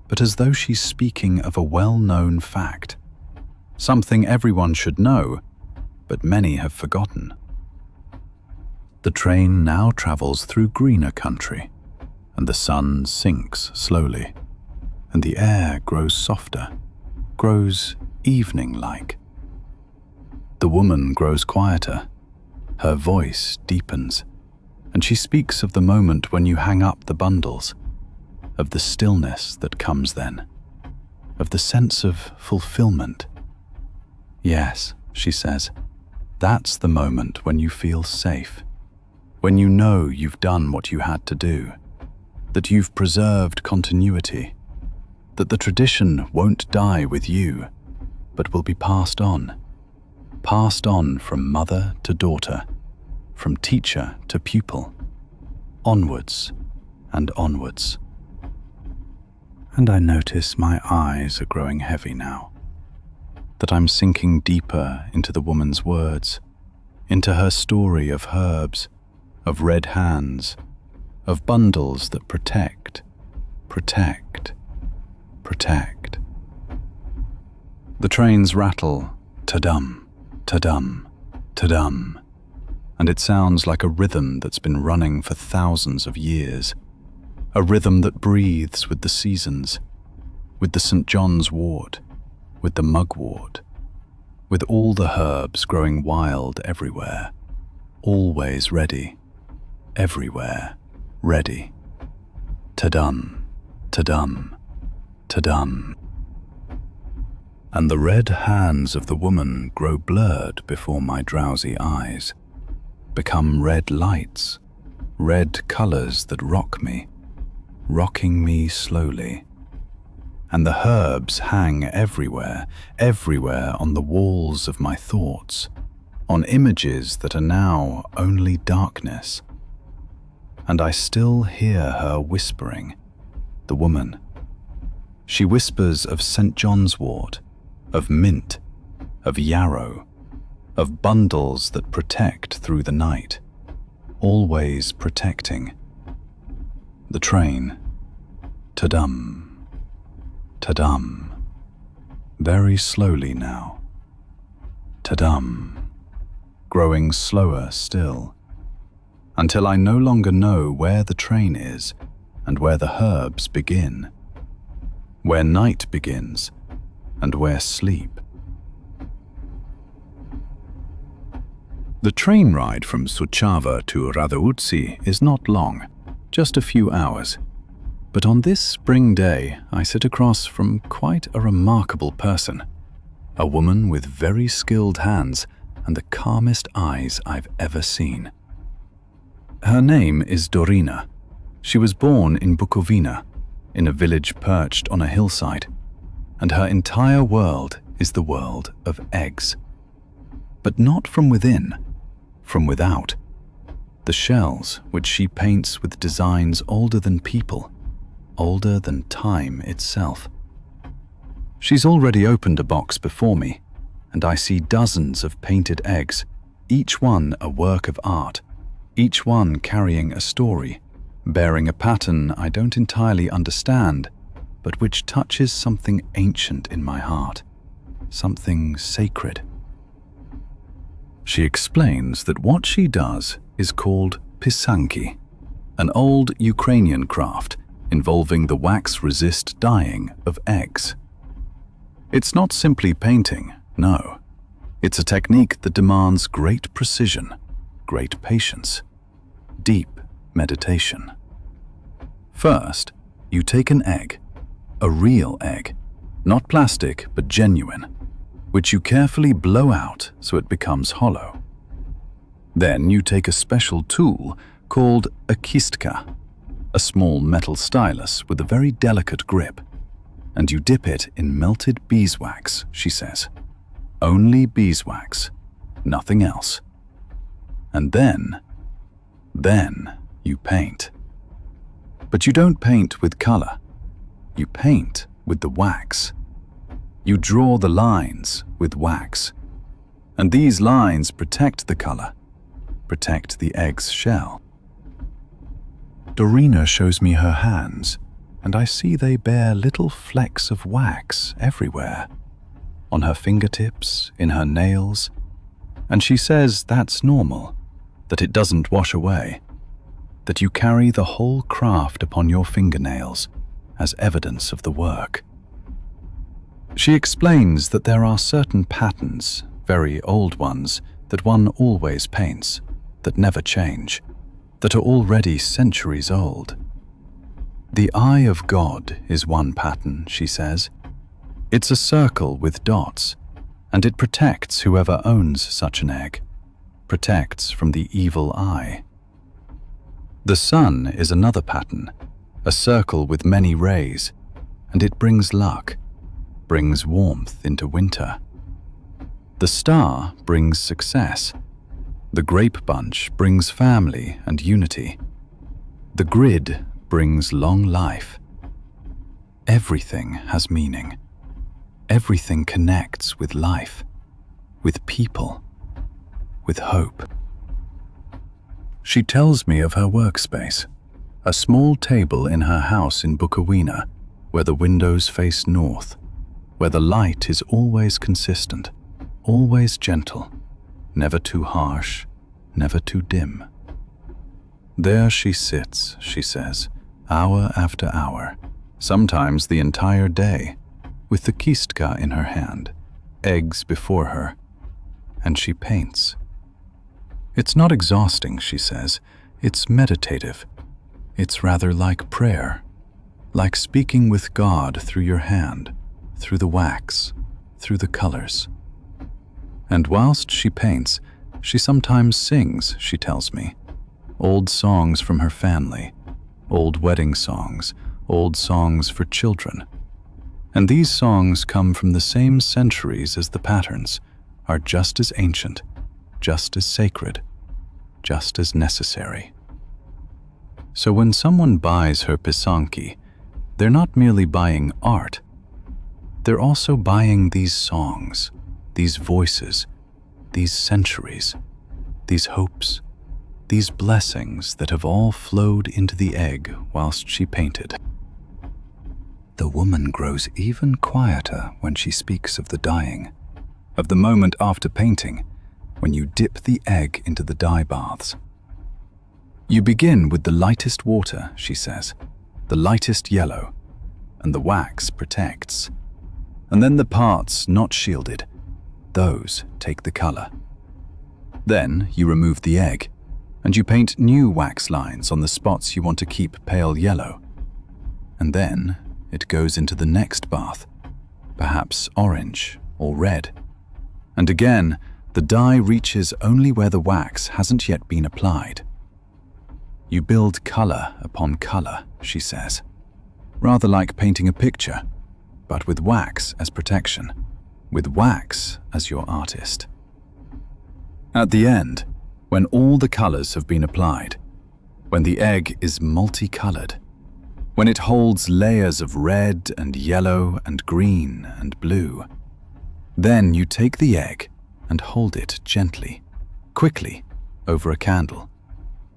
but as though she's speaking of a well-known fact, something everyone should know, but many have forgotten. The train now travels through greener country, and the sun sinks slowly, and the air grows softer, grows evening-like. The woman grows quieter, her voice deepens, and she speaks of the moment when you hang up the bundles, of the stillness that comes then, of the sense of fulfillment. Yes, she says, that's the moment when you feel safe, when you know you've done what you had to do, that you've preserved continuity, that the tradition won't die with you, but will be passed on from mother to daughter, from teacher to pupil, onwards and onwards. And I notice my eyes are growing heavy now, that I'm sinking deeper into the woman's words, into her story of herbs, of red hands, of bundles that protect, protect, protect. The trains rattle, ta-dum, ta-dum, ta-dum, and it sounds like a rhythm that's been running for thousands of years, a rhythm that breathes with the seasons, with the St. John's wort, with the mugwort, with all the herbs growing wild everywhere, always ready, everywhere ready. Ta-dum, ta-dum, ta-dum. And the red hands of the woman grow blurred before my drowsy eyes, become red lights, red colors that rock me, rocking me slowly. And the herbs hang everywhere, everywhere on the walls of my thoughts, on images that are now only darkness. And I still hear her whispering, the woman. She whispers of St. John's wort, of mint, of yarrow, of bundles that protect through the night, always protecting. The train, ta-dum, ta-dum, very slowly now, ta-dum, growing slower still, until I no longer know where the train is and where the herbs begin, where night begins and where sleep. The train ride from Suceava to Radouci is not long, just a few hours. But on this spring day, I sit across from quite a remarkable person, a woman with very skilled hands and the calmest eyes I've ever seen. Her name is Dorina. She was born in Bukowina, in a village perched on a hillside, and her entire world is the world of eggs. But not from within, from without. The shells, which she paints with designs older than people, older than time itself. She's already opened a box before me, and I see dozens of painted eggs, each one a work of art, each one carrying a story, bearing a pattern I don't entirely understand, but which touches something ancient in my heart, something sacred. She explains that what she does is called Pysanky, an old Ukrainian craft involving the wax-resist dyeing of eggs. It's not simply painting, no. It's a technique that demands great precision, great patience, deep meditation. First, you take an egg, a real egg, not plastic but genuine, which you carefully blow out so it becomes hollow. Then you take a special tool called a kistka, a small metal stylus with a very delicate grip, and you dip it in melted beeswax, she says. Only beeswax, nothing else. And then you paint. But you don't paint with color. You paint with the wax. You draw the lines with wax. And these lines protect the color, protect the egg's shell. Dorina shows me her hands, and I see they bear little flecks of wax everywhere. On her fingertips, in her nails, and she says that's normal, that it doesn't wash away, that you carry the whole craft upon your fingernails as evidence of the work. She explains that there are certain patterns, very old ones, that one always paints, that never change, that are already centuries old. The Eye of God is one pattern, she says. It's a circle with dots, and it protects whoever owns such an egg, protects from the evil eye. The sun is another pattern, a circle with many rays, and it brings luck, brings warmth into winter. The star brings success. The grape bunch brings family and unity. The grid brings long life. Everything has meaning. Everything connects with life, with people, with hope. She tells me of her workspace, a small table in her house in Bukowina, where the windows face north, where the light is always consistent, always gentle, never too harsh, never too dim. There she sits, she says, hour after hour, sometimes the entire day, with the kistka in her hand, eggs before her, and she paints. It's not exhausting, she says, it's meditative. It's rather like prayer, like speaking with God through your hand, through the wax, through the colors. And whilst she paints, she sometimes sings, she tells me, old songs from her family, old wedding songs, old songs for children. And these songs come from the same centuries as the patterns, are just as ancient, just as sacred, just as necessary. So when someone buys her Pysanky, they're not merely buying art, they're also buying these songs, these voices, these centuries, these hopes, these blessings that have all flowed into the egg whilst she painted. The woman grows even quieter when she speaks of the dyeing, of the moment after painting, when you dip the egg into the dye baths. You begin with the lightest water, she says, the lightest yellow, and the wax protects. And then the parts not shielded, those take the color. Then you remove the egg, and you paint new wax lines on the spots you want to keep pale yellow. And then it goes into the next bath, perhaps orange or red. And again, the dye reaches only where the wax hasn't yet been applied. You build color upon color, she says, rather like painting a picture, but with wax as protection, with wax as your artist. At the end, when all the colors have been applied, when the egg is multicolored, when it holds layers of red and yellow and green and blue, then you take the egg and hold it gently, quickly, over a candle,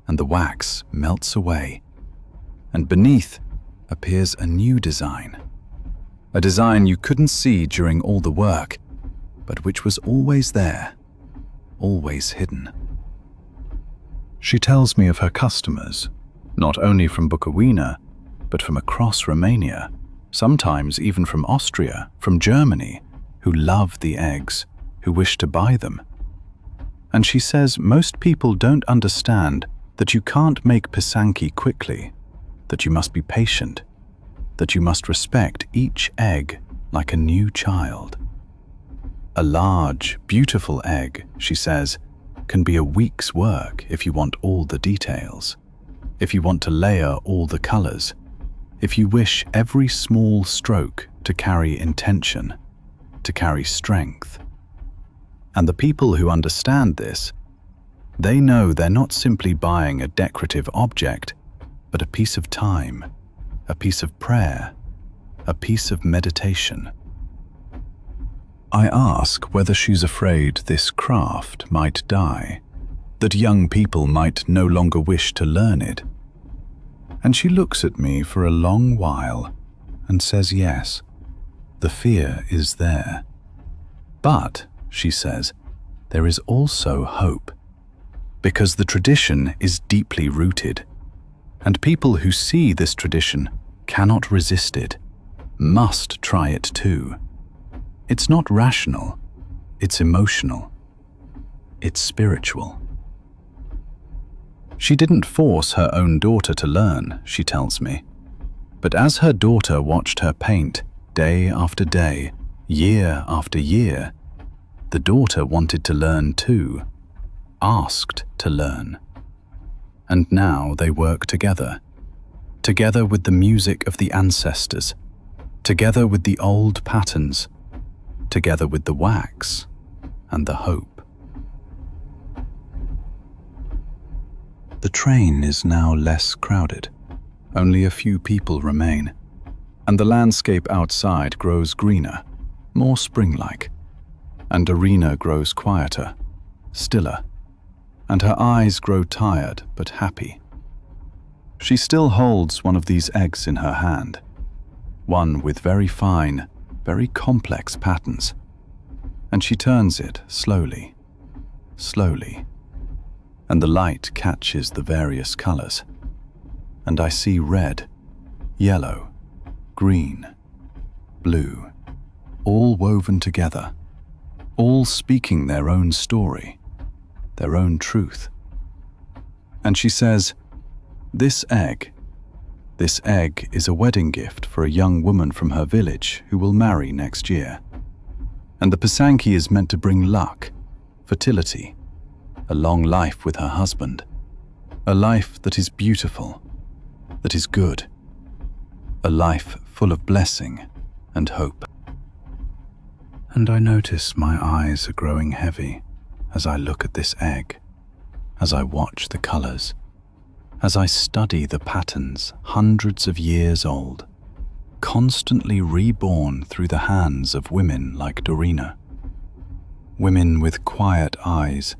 and the wax melts away, and beneath appears a new design, a design you couldn't see during all the work, but which was always there, always hidden. She tells me of her customers, not only from Bukowina, but from across Romania, sometimes even from Austria, from Germany, who love the eggs, who wish to buy them. And she says most people don't understand that you can't make Pysanky quickly, that you must be patient, that you must respect each egg like a new child. A large, beautiful egg, she says, can be a week's work if you want all the details, if you want to layer all the colors, if you wish every small stroke to carry intention, to carry strength. And the people who understand this, they know they're not simply buying a decorative object, but a piece of time, a piece of prayer, a piece of meditation. I ask whether she's afraid this craft might die, that young people might no longer wish to learn it. And she looks at me for a long while and says yes, the fear is there. But, she says, there is also hope, because the tradition is deeply rooted, and people who see this tradition cannot resist it, must try it too. It's not rational, it's emotional, it's spiritual. She didn't force her own daughter to learn, she tells me, but as her daughter watched her paint day after day, year after year, the daughter wanted to learn too, asked to learn. And now they work together, together with the music of the ancestors, together with the old patterns, together with the wax and the hope. The train is now less crowded. Only a few people remain, and the landscape outside grows greener, more spring-like, and Darina grows quieter, stiller, and her eyes grow tired but happy. She still holds one of these eggs in her hand, one with very fine, very complex patterns, and she turns it slowly, slowly, and the light catches the various colors, and I see red, yellow, green, blue, all woven together, all speaking their own story, their own truth. And she says, this egg is a wedding gift for a young woman from her village who will marry next year. And the Pysanky is meant to bring luck, fertility, a long life with her husband, a life that is beautiful, that is good, a life full of blessing and hope. And I notice my eyes are growing heavy as I look at this egg, as I watch the colors, as I study the patterns hundreds of years old, constantly reborn through the hands of women like Darina. Women with quiet eyes,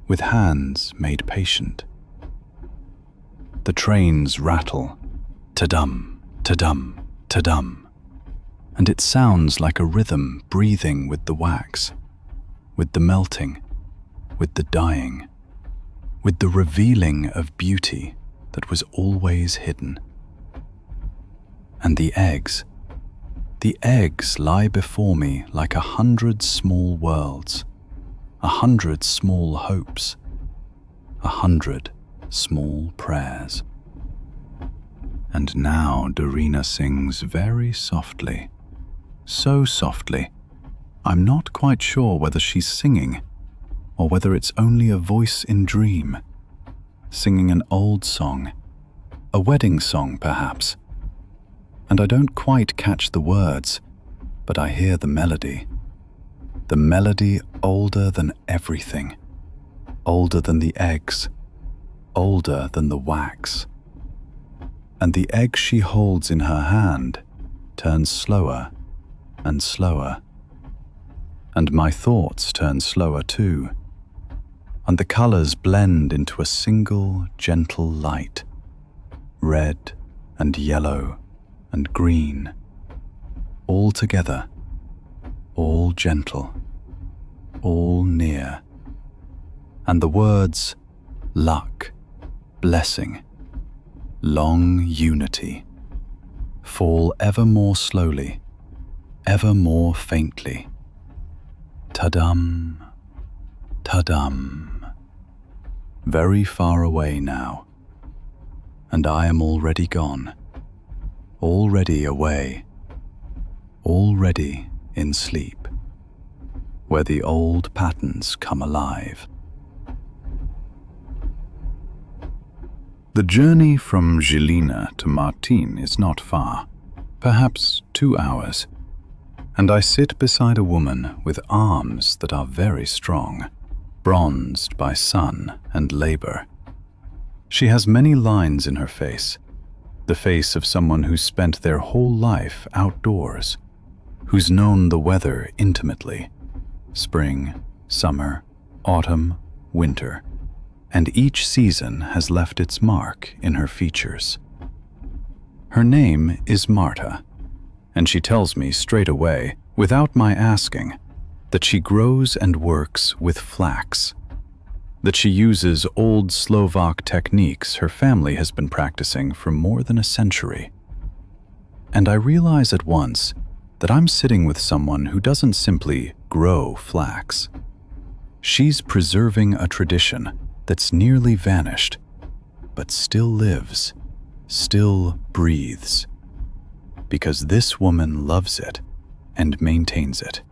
with hands made patient. The trains rattle, ta-dum, ta-dum, ta-dum, and it sounds like a rhythm breathing with the wax, with the melting, with the dying, with the revealing of beauty that was always hidden. And the eggs lie before me like 100 small worlds, 100 small hopes, 100 small prayers. And now Darina sings very softly, so softly, I'm not quite sure whether she's singing or whether it's only a voice in dream, singing an old song, a wedding song perhaps. And I don't quite catch the words, but I hear the melody older than everything, older than the eggs, older than the wax. And the egg she holds in her hand turns slower and slower, and my thoughts turn slower too, and the colors blend into a single gentle light, red and yellow and green, all together, all gentle, all near, and the words luck, blessing, long unity fall ever more slowly, ever more faintly, Ta-dum, ta-dum. Very far away now, and I am already gone, already away, already in sleep, where the old patterns come alive. The journey from Žilina to Martin is not far, perhaps 2 hours, and I sit beside a woman with arms that are very strong, bronzed by sun and labor. She has many lines in her face, the face of someone who's spent their whole life outdoors, who's known the weather intimately, spring, summer, autumn, winter, and each season has left its mark in her features. Her name is Marta, and she tells me straight away, without my asking, that she grows and works with flax, that she uses old Slovak techniques her family has been practicing for more than a century. And I realize at once that I'm sitting with someone who doesn't simply grow flax. She's preserving a tradition that's nearly vanished, but still lives, still breathes, because this woman loves it and maintains it.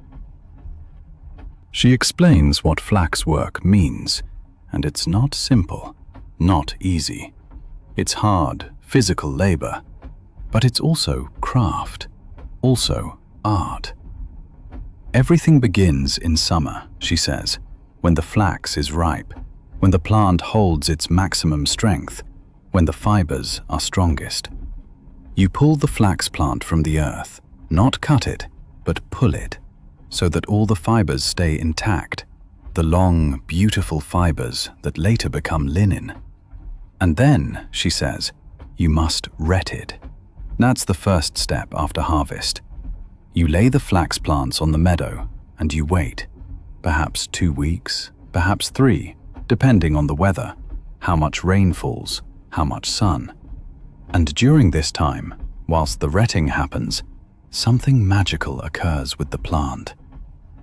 She explains what flax work means, and it's not simple, not easy. It's hard, physical labor, but it's also craft, also art. Everything begins in summer, she says, when the flax is ripe, when the plant holds its maximum strength, when the fibers are strongest. You pull the flax plant from the earth, not cut it, but pull it, so that all the fibers stay intact, the long, beautiful fibers that later become linen. And then, she says, you must ret it. That's the first step after harvest. You lay the flax plants on the meadow and you wait, perhaps 2 weeks, perhaps 3, depending on the weather, how much rain falls, how much sun. And during this time, whilst the retting happens, something magical occurs with the plant.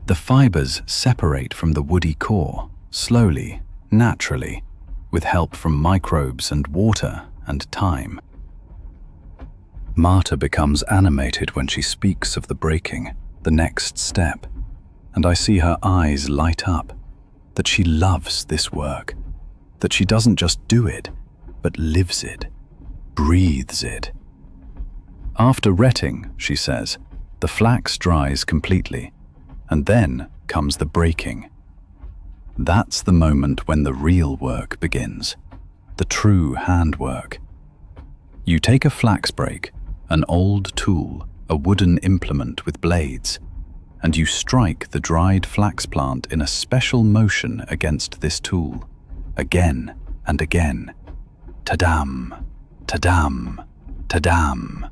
The fibers separate from the woody core, slowly, naturally, with help from microbes and water and time. Marta becomes animated when she speaks of the breaking, the next step, and I see her eyes light up, that she loves this work, that she doesn't just do it, but lives it, breathes it. After retting, she says, the flax dries completely, and then comes the breaking. That's the moment when the real work begins, the true handwork. You take a flax break, an old tool, a wooden implement with blades, and you strike the dried flax plant in a special motion against this tool, again and again. Ta-dam, ta-dam, ta-dam.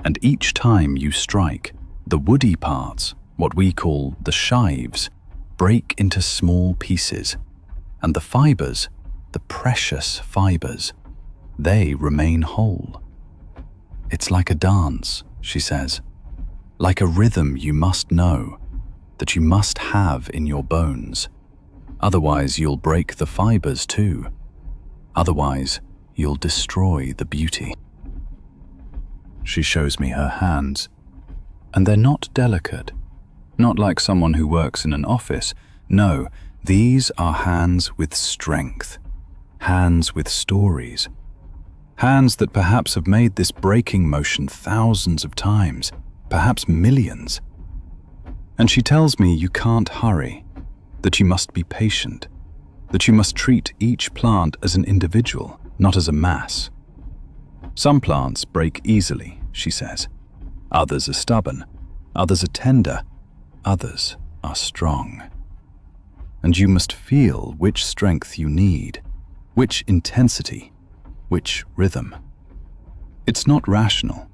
And each time you strike, the woody parts, what we call the shives, break into small pieces, and the fibers, the precious fibers, they remain whole. It's like a dance, she says, like a rhythm you must know, that you must have in your bones. Otherwise you'll break the fibers too. Otherwise you'll destroy the beauty. She shows me her hands, and they're not delicate, not like someone who works in an office. No, these are hands with strength, hands with stories, hands that perhaps have made this breaking motion thousands of times, perhaps millions. And she tells me you can't hurry, that you must be patient, that you must treat each plant as an individual, not as a mass. Some plants break easily, she says. Others are stubborn, others are tender, others are strong. And you must feel which strength you need, which intensity, which rhythm. It's not rational,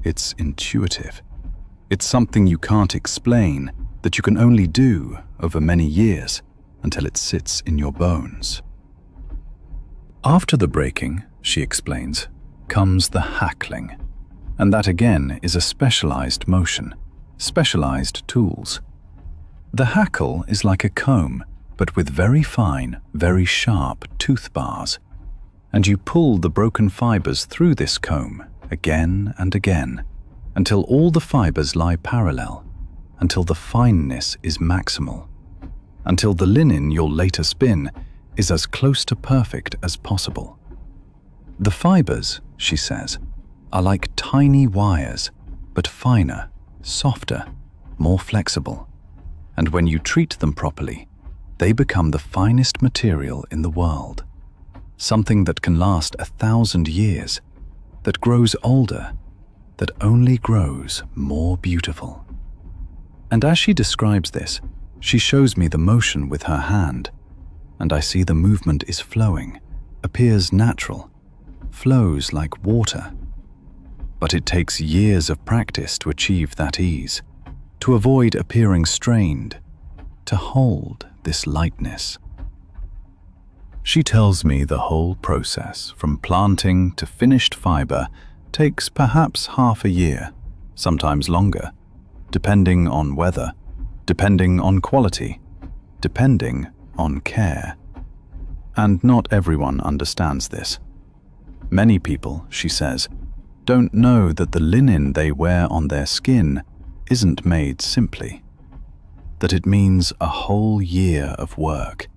it's intuitive. It's something you can't explain, that you can only do over many years until it sits in your bones. After the breaking, she explains, comes the hackling, and that again is a specialized motion, specialized tools. The hackle is like a comb, but with very fine, very sharp tooth bars, and you pull the broken fibers through this comb again and again, until all the fibers lie parallel, until the fineness is maximal, until the linen you'll later spin is as close to perfect as possible. The fibers, she says, are like tiny wires, but finer, softer, more flexible, and when you treat them properly, they become the finest material in the world, something that can last 1,000 years, that grows older, that only grows more beautiful. And as she describes this, she shows me the motion with her hand, and I see the movement is flowing, appears natural, flows like water. But it takes years of practice to achieve that ease, to avoid appearing strained, to hold this lightness. She tells me the whole process, from planting to finished fiber, takes perhaps half a year, sometimes longer, depending on weather, depending on quality, depending on care. And not everyone understands this. Many people, she says, don't know that the linen they wear on their skin isn't made simply, that it means a whole year of work,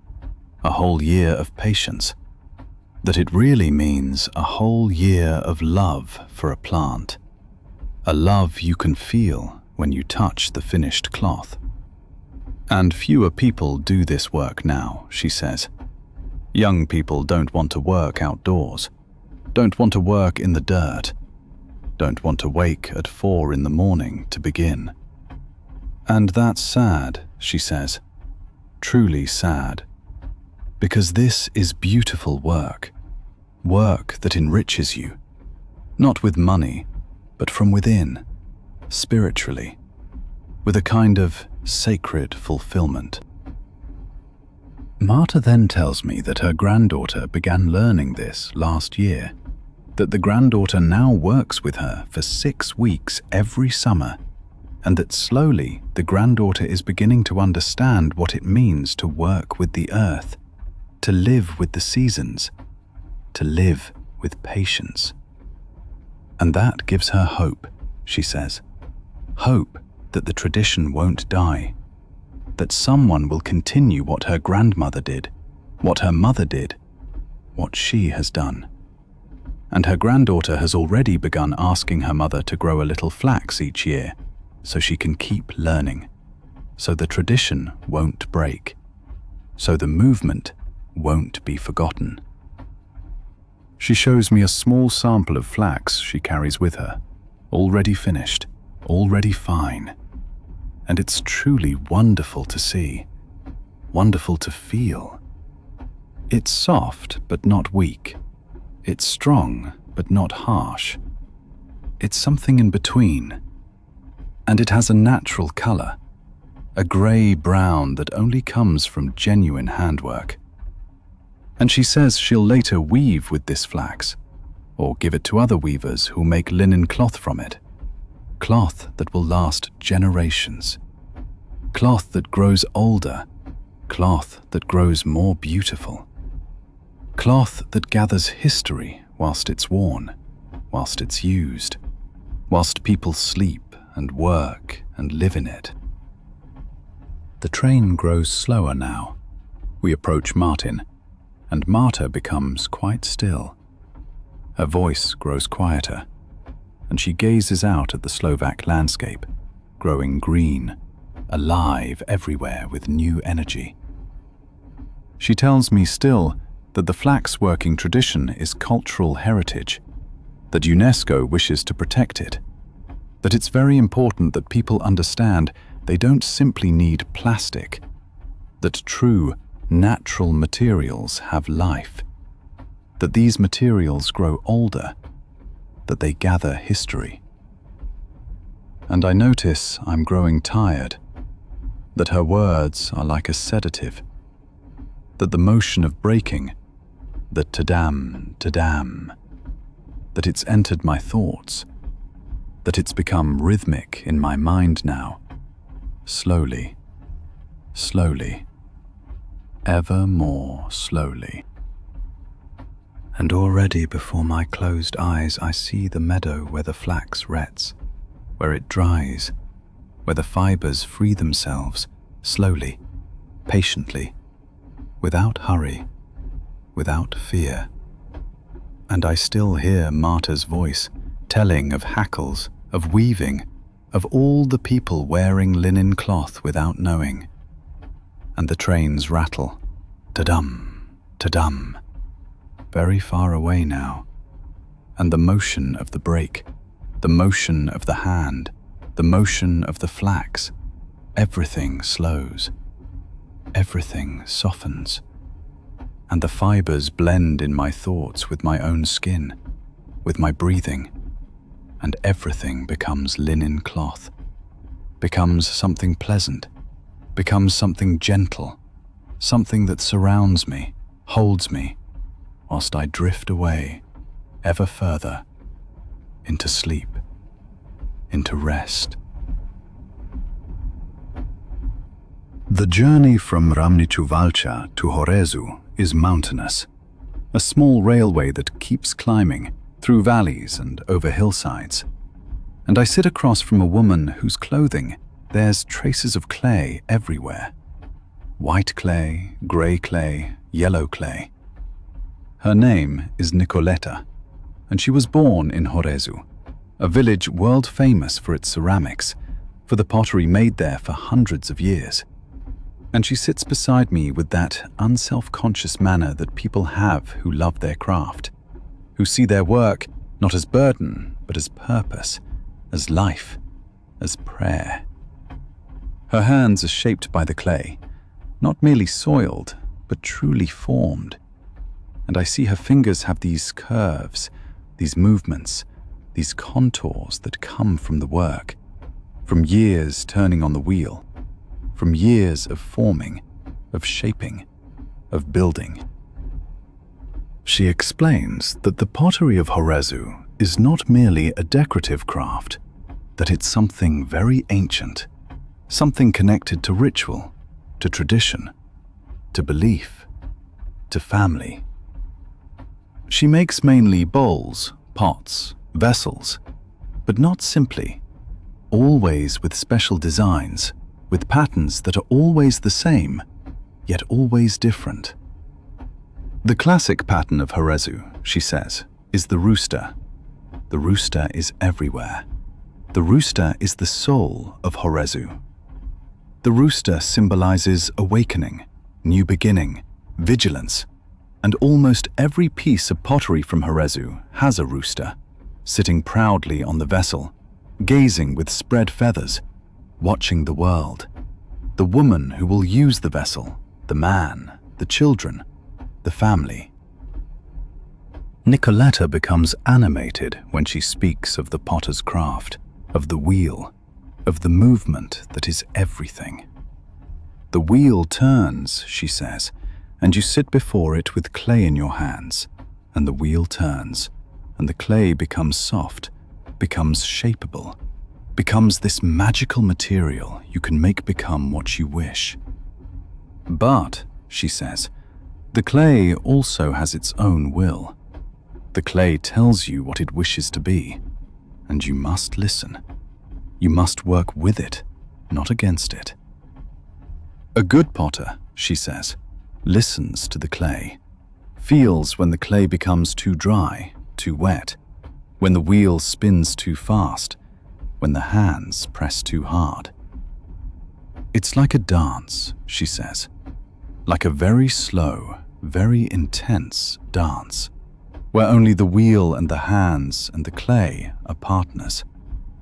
a whole year of patience, that it really means a whole year of love for a plant, a love you can feel when you touch the finished cloth. And fewer people do this work now, she says. Young people don't want to work outdoors, don't want to work in the dirt, don't want to wake at 4 in the morning to begin. And that's sad, she says, truly sad, because this is beautiful work, work that enriches you, not with money, but from within, spiritually, with a kind of sacred fulfillment. Marta then tells me that her granddaughter began learning this last year, that the granddaughter now works with her for 6 weeks every summer, and that slowly the granddaughter is beginning to understand what it means to work with the earth, to live with the seasons, to live with patience. And that gives her hope, she says, hope that the tradition won't die, that someone will continue what her grandmother did, what her mother did, what she has done. And her granddaughter has already begun asking her mother to grow a little flax each year, so she can keep learning, so the tradition won't break, so the movement won't be forgotten. She shows me a small sample of flax she carries with her, already finished, already fine. And it's truly wonderful to see, wonderful to feel. It's soft but not weak. It's strong but not harsh. It's something in between. And it has a natural color, a grey-brown that only comes from genuine handwork. And she says she'll later weave with this flax, or give it to other weavers who'll make linen cloth from it. Cloth that will last generations. Cloth that grows older. Cloth that grows more beautiful. Cloth that gathers history whilst it's worn, whilst it's used, whilst people sleep and work and live in it. The train grows slower now. We approach Martin, and Marta becomes quite still. Her voice grows quieter, and she gazes out at the Slovak landscape, growing green, alive everywhere with new energy. She tells me still that the flax working tradition is cultural heritage, that UNESCO wishes to protect it, that it's very important that people understand they don't simply need plastic, that true, natural materials have life, that these materials grow older, that they gather history. And I notice I'm growing tired, that her words are like a sedative, that the motion of breaking, the tadam, tadam, that it's entered my thoughts, that it's become rhythmic in my mind now, slowly, slowly, ever more slowly. And already before my closed eyes I see the meadow where the flax rets, where it dries, where the fibers free themselves slowly, patiently, without hurry, without fear. And I still hear Marta's voice telling of hackles, of weaving, of all the people wearing linen cloth without knowing. And the trains rattle, ta-dum, ta-dum, very far away now. And the motion of the brake, the motion of the hand, the motion of the flax, everything slows, everything softens. And the fibers blend in my thoughts with my own skin, with my breathing, and everything becomes linen cloth, becomes something pleasant, becomes something gentle, something that surrounds me, holds me, whilst I drift away ever further into sleep, into rest. The journey from Ramnicu-Valcha to Horezu is mountainous, a small railway that keeps climbing through valleys and over hillsides. And I sit across from a woman whose clothing bears traces of clay everywhere. White clay, grey clay, yellow clay. Her name is Nicoletta, and she was born in Horezu, a village world famous for its ceramics, for the pottery made there for hundreds of years. And she sits beside me with that unself-conscious manner that people have who love their craft, who see their work not as burden, but as purpose, as life, as prayer. Her hands are shaped by the clay, not merely soiled, but truly formed. And I see her fingers have these curves, these movements, these contours that come from the work, from years turning on the wheel, from years of forming, of shaping, of building. She explains that the pottery of Horezu is not merely a decorative craft, that it's something very ancient, something connected to ritual, to tradition, to belief, to family. She makes mainly bowls, pots, vessels, but not simply, always with special designs, with patterns that are always the same, yet always different. The classic pattern of Horezu, she says, is the rooster. The rooster is everywhere. The rooster is the soul of Horezu. The rooster symbolizes awakening, new beginning, vigilance, and almost every piece of pottery from Horezu has a rooster, sitting proudly on the vessel, gazing with spread feathers, watching the world, the woman who will use the vessel, the man, the children, the family. Nicoletta becomes animated when she speaks of the potter's craft, of the wheel, of the movement that is everything. The wheel turns, she says, and you sit before it with clay in your hands, and the wheel turns, and the clay becomes soft, becomes shapeable, becomes this magical material you can make become what you wish. But, she says, the clay also has its own will. The clay tells you what it wishes to be, and you must listen. You must work with it, not against it. A good potter, she says, listens to the clay, feels when the clay becomes too dry, too wet, when the wheel spins too fast, when the hands press too hard. It's like a dance, she says, like a very slow, very intense dance, where only the wheel and the hands and the clay are partners,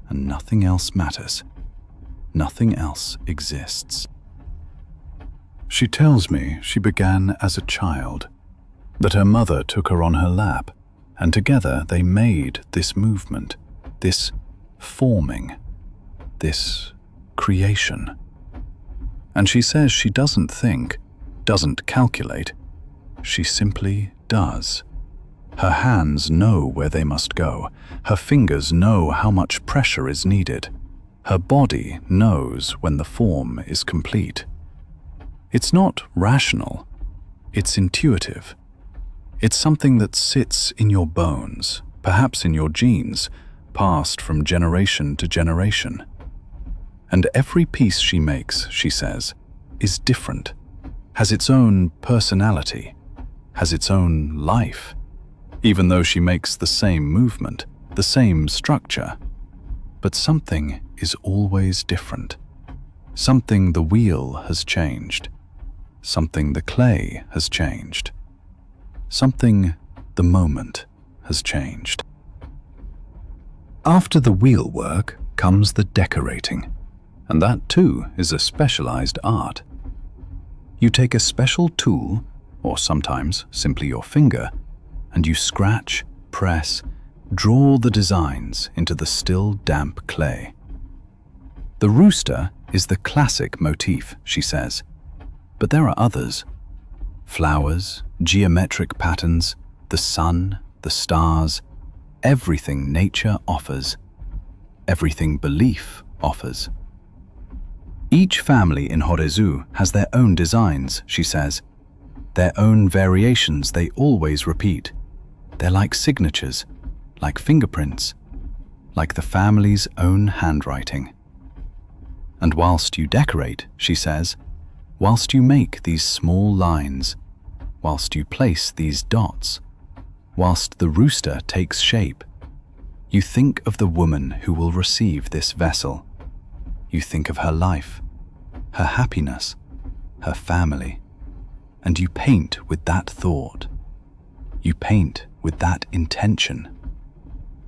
and nothing else matters, nothing else exists. She tells me she began as a child, that her mother took her on her lap, and together they made this movement, this forming, this creation. And she says she doesn't think, doesn't calculate, she simply does. Her hands know where they must go, her fingers know how much pressure is needed, her body knows when the form is complete. It's not rational, it's intuitive. It's something that sits in your bones, perhaps in your genes, passed from generation to generation. And every piece she makes, she says, is different, has its own personality, has its own life, even though she makes the same movement, the same structure. But something is always different. Something the wheel has changed. Something the clay has changed. Something the moment has changed. After the wheelwork comes the decorating, and that too is a specialized art. You take a special tool, or sometimes simply your finger, and you scratch, press, draw the designs into the still damp clay. The rooster is the classic motif, she says, but there are others. Flowers, geometric patterns, the sun, the stars, everything nature offers, everything belief offers. Each family in Horezu has their own designs, she says, their own variations they always repeat. They're like signatures, like fingerprints, like the family's own handwriting. And whilst you decorate, she says, whilst you make these small lines, whilst you place these dots, whilst the rooster takes shape, you think of the woman who will receive this vessel. You think of her life, her happiness, her family, and you paint with that thought. You paint with that intention.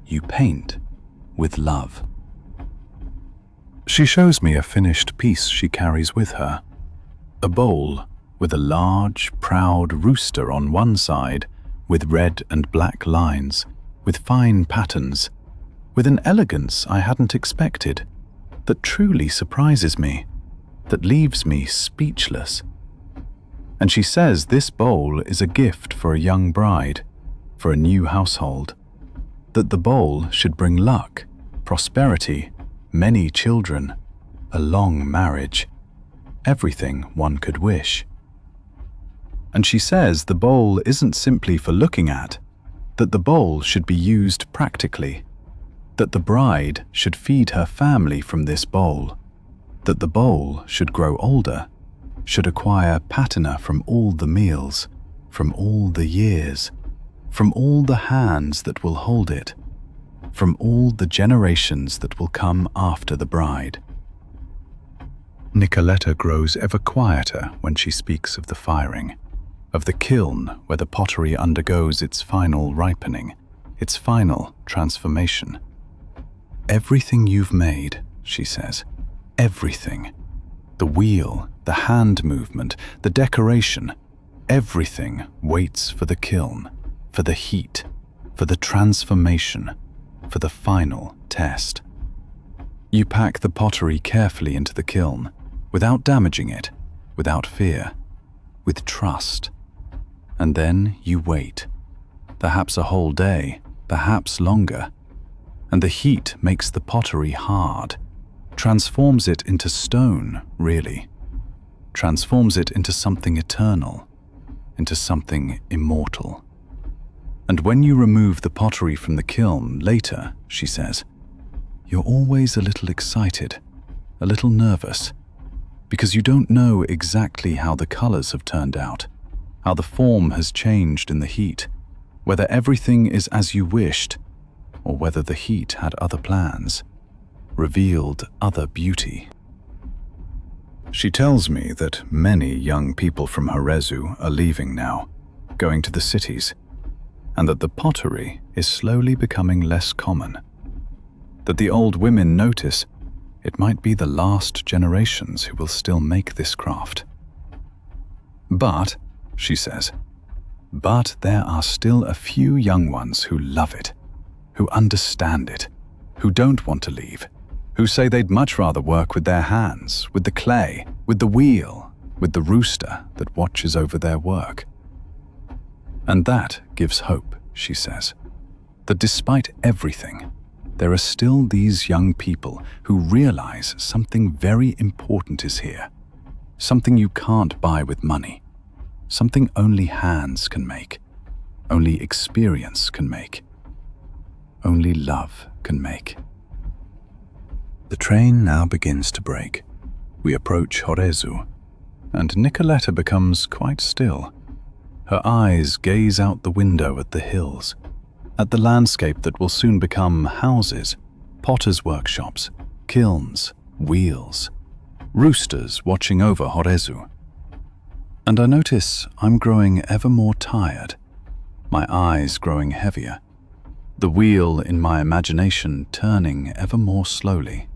You paint with love. She shows me a finished piece she carries with her. A bowl with a large, proud rooster on one side, with red and black lines, with fine patterns, with an elegance I hadn't expected, that truly surprises me, that leaves me speechless. And she says this bowl is a gift for a young bride, for a new household, that the bowl should bring luck, prosperity, many children, a long marriage, everything one could wish. And she says the bowl isn't simply for looking at, that the bowl should be used practically, that the bride should feed her family from this bowl, that the bowl should grow older, should acquire patina from all the meals, from all the years, from all the hands that will hold it, from all the generations that will come after the bride. Nicoletta grows ever quieter when she speaks of the firing, of the kiln where the pottery undergoes its final ripening, its final transformation. Everything you've made, she says, everything, the wheel, the hand movement, the decoration, everything waits for the kiln, for the heat, for the transformation, for the final test. You pack the pottery carefully into the kiln, without damaging it, without fear, with trust. And then you wait, perhaps a whole day, perhaps longer, and the heat makes the pottery hard, transforms it into stone, really, transforms it into something eternal, into something immortal. And when you remove the pottery from the kiln later, she says, you're always a little excited, a little nervous, because you don't know exactly how the colors have turned out, how the form has changed in the heat, whether everything is as you wished, or whether the heat had other plans, revealed other beauty. She tells me that many young people from Horezu are leaving now, going to the cities, and that the pottery is slowly becoming less common, that the old women notice it might be the last generations who will still make this craft. But, she says, but there are still a few young ones who love it, who understand it, who don't want to leave, who say they'd much rather work with their hands, with the clay, with the wheel, with the rooster that watches over their work. And that gives hope, she says, that despite everything, there are still these young people who realize something very important is here, something you can't buy with money, something only hands can make, only experience can make, only love can make. The train now begins to break. We approach Horezu, and Nicoletta becomes quite still. Her eyes gaze out the window at the hills, at the landscape that will soon become houses, potters' workshops, kilns, wheels, roosters watching over Horezu. And I notice I'm growing ever more tired, my eyes growing heavier, the wheel in my imagination turning ever more slowly,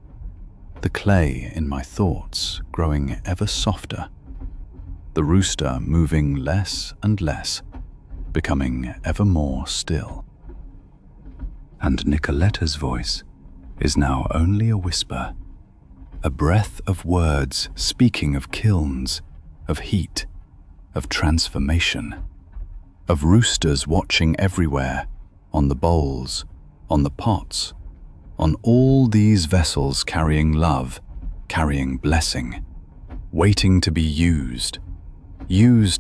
the clay in my thoughts growing ever softer, the rooster moving less and less, becoming ever more still. And Nicoletta's voice is now only a whisper, a breath of words speaking of kilns, of heat, of transformation, of roosters watching everywhere, on the bowls, on the pots, on all these vessels carrying love, carrying blessing, waiting to be used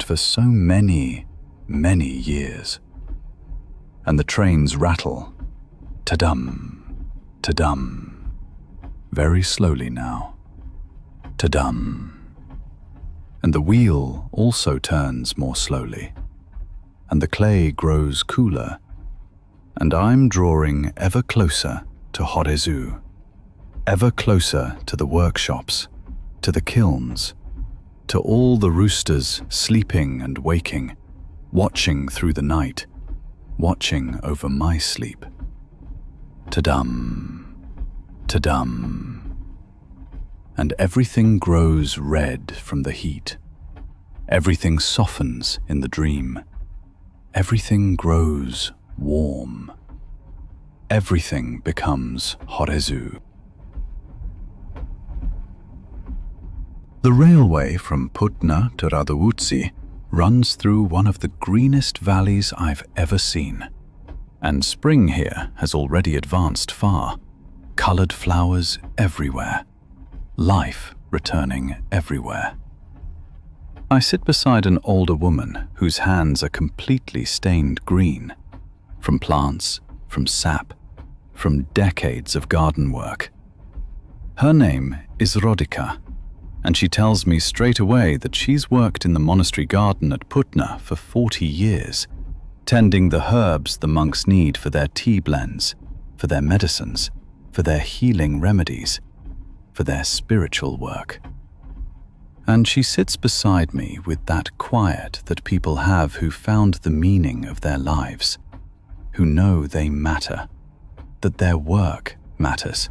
for so many, many years. And the trains rattle, ta-dum, ta-dum, very slowly now, ta-dum. And the wheel also turns more slowly, and the clay grows cooler, and I'm drawing ever closer to Horezu, ever closer to the workshops, to the kilns, to all the roosters sleeping and waking, watching through the night, watching over my sleep. Ta-dum, ta-dum. And everything grows red from the heat. Everything softens in the dream. Everything grows warm. Everything becomes Horezu. The railway from Putna to Radovutsi runs through one of the greenest valleys I've ever seen. And spring here has already advanced far. Colored flowers everywhere. Life returning everywhere. I sit beside an older woman whose hands are completely stained green, from plants, from sap, from decades of garden work. Her name is Rodica, and she tells me straight away that she's worked in the monastery garden at Putna for 40 years, tending the herbs the monks need for their tea blends, for their medicines, for their healing remedies, for their spiritual work. And she sits beside me with that quiet that people have who found the meaning of their lives, who know they matter, that their work matters,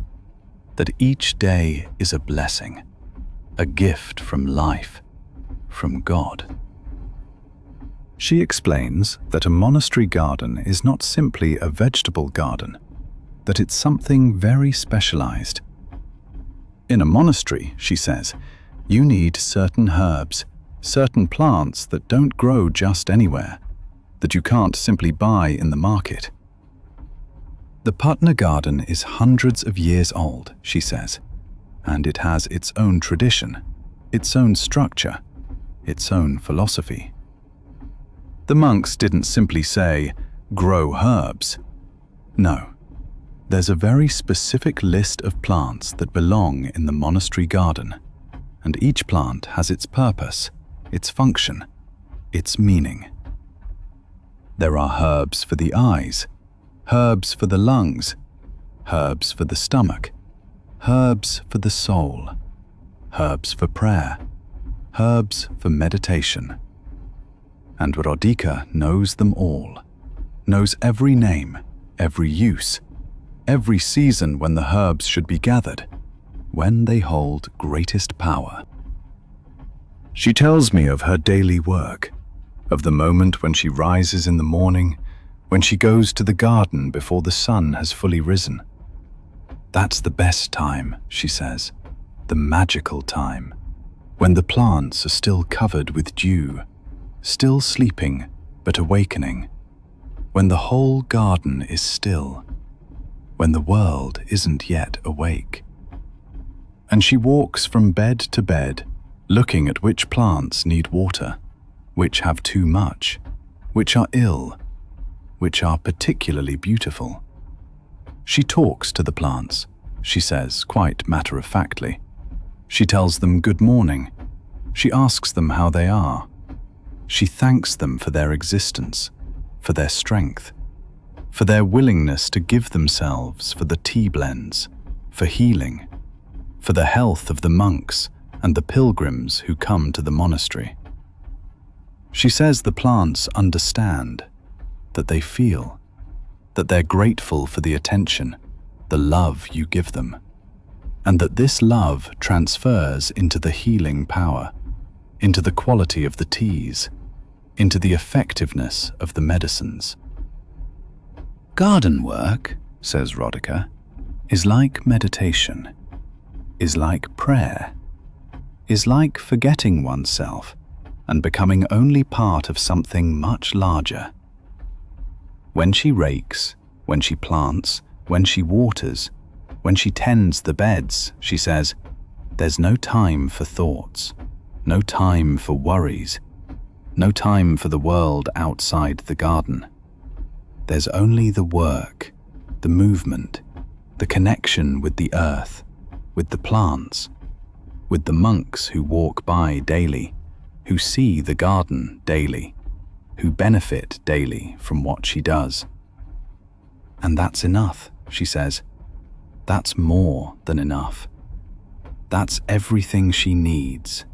that each day is a blessing, a gift from life, from God. She explains that a monastery garden is not simply a vegetable garden, that it's something very specialized. In a monastery, she says, you need certain herbs, certain plants that don't grow just anywhere, that you can't simply buy in the market. The Putna garden is hundreds of years old, she says, and it has its own tradition, its own structure, its own philosophy. The monks didn't simply say, grow herbs. No. There's a very specific list of plants that belong in the monastery garden, and each plant has its purpose, its function, its meaning. There are herbs for the eyes, herbs for the lungs, herbs for the stomach, herbs for the soul, herbs for prayer, herbs for meditation. And Rodica knows them all, knows every name, every use, every season when the herbs should be gathered, when they hold greatest power. She tells me of her daily work, of the moment when she rises in the morning, when she goes to the garden before the sun has fully risen. That's the best time, she says, the magical time, when the plants are still covered with dew, still sleeping but awakening, when the whole garden is still, when the world isn't yet awake. And she walks from bed to bed, looking at which plants need water, which have too much, which are ill, which are particularly beautiful. She talks to the plants, she says quite matter-of-factly. She tells them good morning. She asks them how they are. She thanks them for their existence, for their strength, for their willingness to give themselves for the tea blends, for healing, for the health of the monks and the pilgrims who come to the monastery. She says the plants understand, that they feel, that they're grateful for the attention, the love you give them, and that this love transfers into the healing power, into the quality of the teas, into the effectiveness of the medicines. Garden work, says Rodica, is like meditation, is like prayer, is like forgetting oneself and becoming only part of something much larger. When she rakes, when she plants, when she waters, when she tends the beds, she says, there's no time for thoughts, no time for worries, no time for the world outside the garden. There's only the work, the movement, the connection with the earth, with the plants, with the monks who walk by daily, who see the garden daily, who benefit daily from what she does. And that's enough, she says. That's more than enough. That's everything she needs.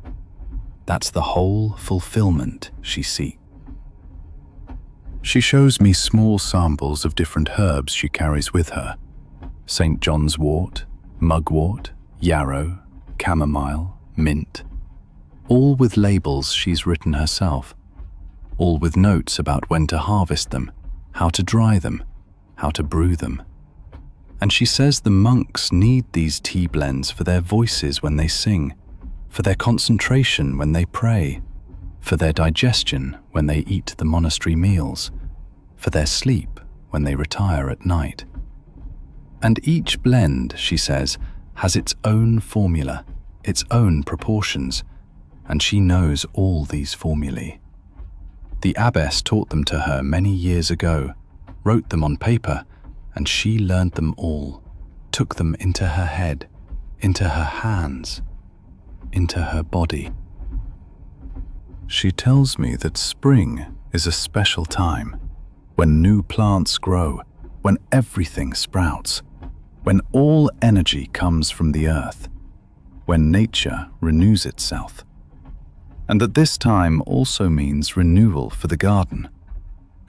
That's the whole fulfillment she seeks. She shows me small samples of different herbs she carries with her. St. John's wort, mugwort, yarrow, chamomile, mint. All with labels she's written herself. All with notes about when to harvest them, how to dry them, how to brew them. And she says the monks need these tea blends for their voices when they sing, for their concentration when they pray, for their digestion when they eat the monastery meals, for their sleep when they retire at night. And each blend, she says, has its own formula, its own proportions, and she knows all these formulae. The abbess taught them to her many years ago, wrote them on paper, and she learned them all, took them into her head, into her hands, into her body. She tells me that spring is a special time, when new plants grow, when everything sprouts, when all energy comes from the earth, when nature renews itself. And that this time also means renewal for the garden,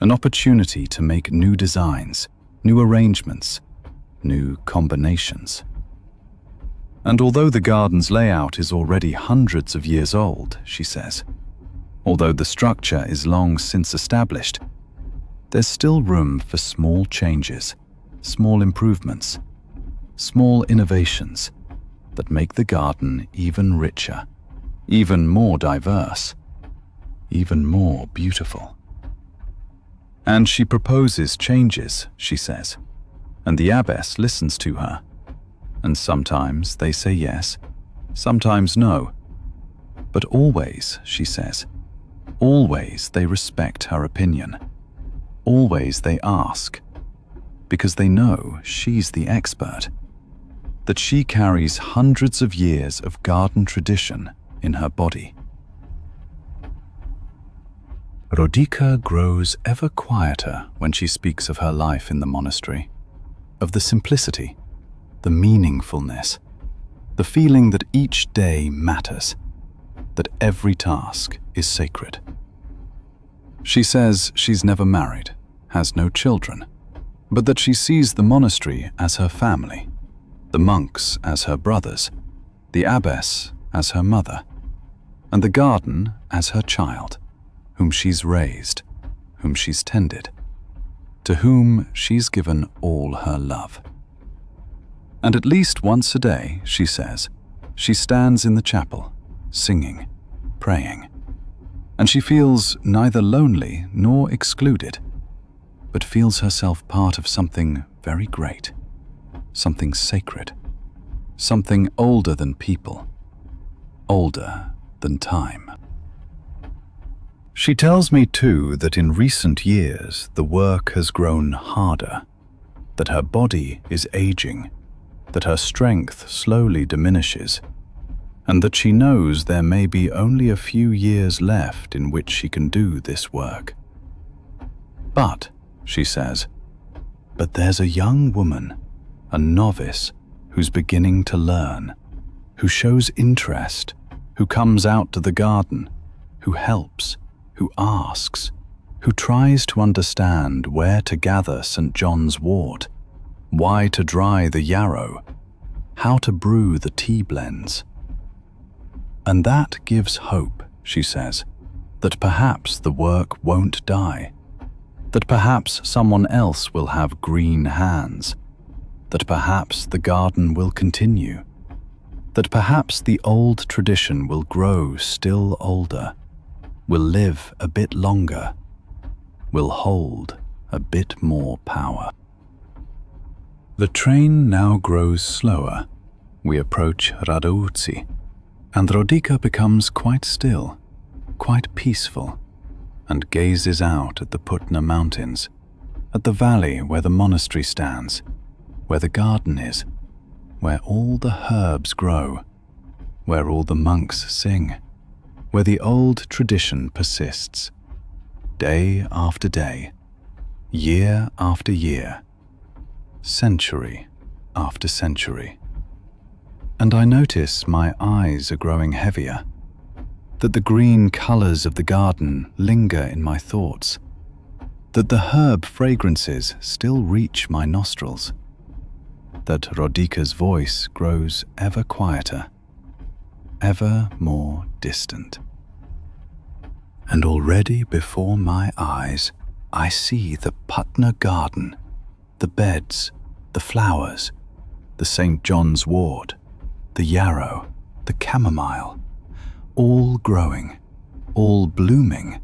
an opportunity to make new designs, new arrangements, new combinations. And although the garden's layout is already hundreds of years old, she says, although the structure is long since established, there's still room for small changes, small improvements, small innovations that make the garden even richer, even more diverse, even more beautiful. And she proposes changes, she says, and the abbess listens to her. And sometimes they say yes, sometimes no. But always, she says, always they respect her opinion. Always they ask, because they know she's the expert, that she carries hundreds of years of garden tradition in her body. Rodica grows ever quieter when she speaks of her life in the monastery, of the simplicity, the meaningfulness, the feeling that each day matters, that every task is sacred. She says she's never married, has no children, but that she sees the monastery as her family, the monks as her brothers, the abbess as her mother, and the garden as her child, whom she's raised, whom she's tended, to whom she's given all her love. And at least once a day, she says, she stands in the chapel, singing, praying, and she feels neither lonely nor excluded, but feels herself part of something very great, something sacred, something older than people, older than time. She tells me too that in recent years the work has grown harder, that her body is aging, that her strength slowly diminishes, and that she knows there may be only a few years left in which she can do this work. But, she says, but there's a young woman, a novice, who's beginning to learn, who shows interest, who comes out to the garden, who helps, who asks, who tries to understand where to gather St. John's wort, why to dry the yarrow, how to brew the tea blends. And that gives hope, she says, that perhaps the work won't die, that perhaps someone else will have green hands, that perhaps the garden will continue, that perhaps the old tradition will grow still older, will live a bit longer, will hold a bit more power. The train now grows slower. We approach Radouci, and Rodica becomes quite still, quite peaceful, and gazes out at the Putna mountains, at the valley where the monastery stands, where the garden is, where all the herbs grow, where all the monks sing, where the old tradition persists, day after day, year after year, century after century. And I notice my eyes are growing heavier, that the green colors of the garden linger in my thoughts, that the herb fragrances still reach my nostrils, that Rodica's voice grows ever quieter, ever more distant. And already before my eyes, I see the Putna garden, the beds, the flowers, the St. John's wort, the yarrow, the chamomile, all growing, all blooming,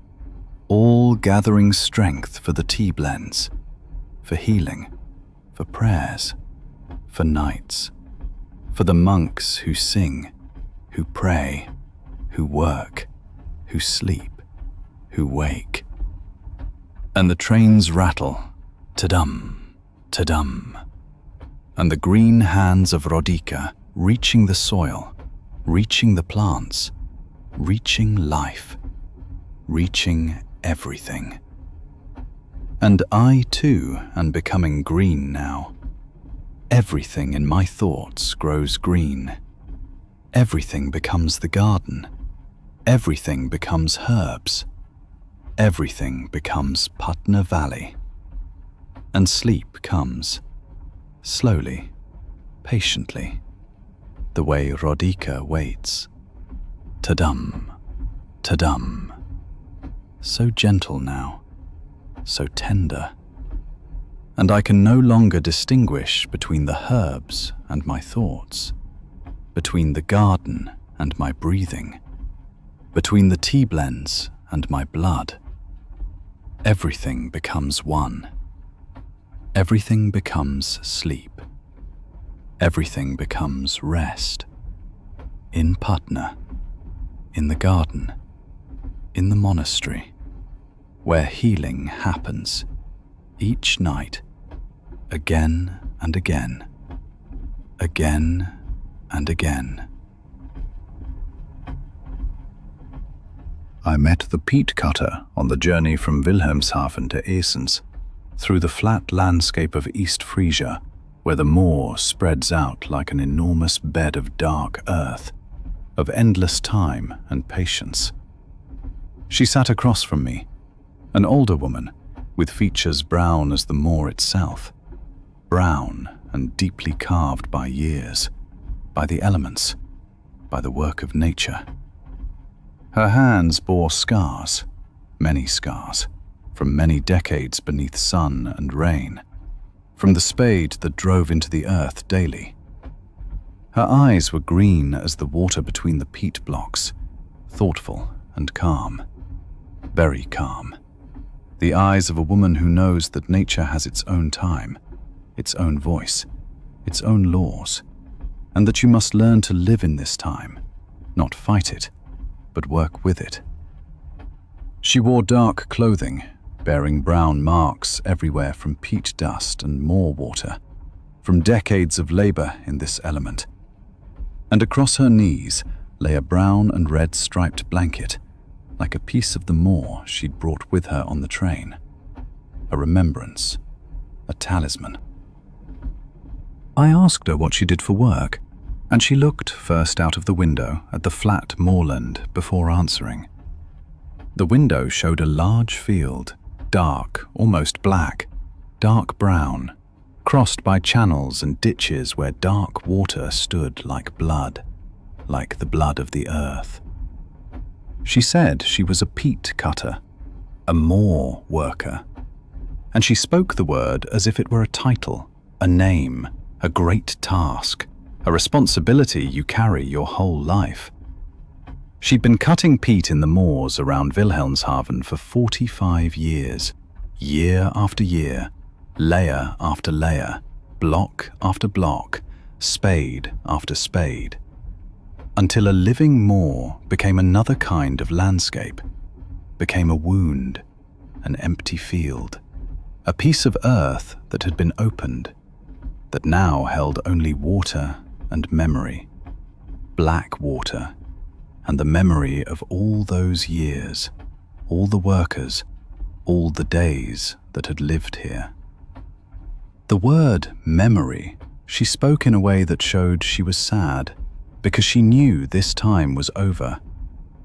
all gathering strength for the tea blends, for healing, for prayers, for nights, for the monks who sing, who pray, who work, who sleep, who wake. And the trains rattle, ta-dum, ta-dum, and the green hands of Rodica reaching the soil, reaching the plants, reaching life, reaching everything. And I too am becoming green now. Everything in my thoughts grows green. Everything becomes the garden. Everything becomes herbs. Everything becomes Putna Valley. And sleep comes, slowly, patiently, the way Rodica waits. Ta-dum, ta-dum. So gentle now, so tender. And I can no longer distinguish between the herbs and my thoughts, between the garden and my breathing, between the tea blends and my blood. Everything becomes one. Everything becomes sleep. Everything becomes rest. In Putna, in the garden, in the monastery, where healing happens each night, again and again, again and again. I met the Peat-Cutter on the journey from Wilhelmshaven to Esens, through the flat landscape of East Frisia, where the moor spreads out like an enormous bed of dark earth, of endless time and patience. She sat across from me, an older woman, with features brown as the moor itself, brown and deeply carved by years, by the elements, by the work of nature. Her hands bore scars, many scars, from many decades beneath sun and rain, from the spade that drove into the earth daily. Her eyes were green as the water between the peat blocks, thoughtful and calm, very calm. The eyes of a woman who knows that nature has its own time, its own voice, its own laws, and that you must learn to live in this time, not fight it, but work with it. She wore dark clothing, bearing brown marks everywhere from peat dust and moor water, from decades of labor in this element. And across her knees lay a brown and red striped blanket, like a piece of the moor she'd brought with her on the train. A remembrance, a talisman. I asked her what she did for work, and she looked first out of the window at the flat moorland before answering. The window showed a large field, dark, almost black, dark brown, crossed by channels and ditches where dark water stood like blood, like the blood of the earth. She said she was a peat-cutter, a moor worker, and she spoke the word as if it were a title, a name, a great task, a responsibility you carry your whole life. She'd been cutting peat in the moors around Wilhelmshaven for 45 years, year after year, layer after layer, block after block, spade after spade, until a living moor became another kind of landscape, became a wound, an empty field, a piece of earth that had been opened, that now held only water and memory, black water, and the memory of all those years, all the workers, all the days that had lived here. The word memory she spoke in a way that showed she was sad, because she knew this time was over,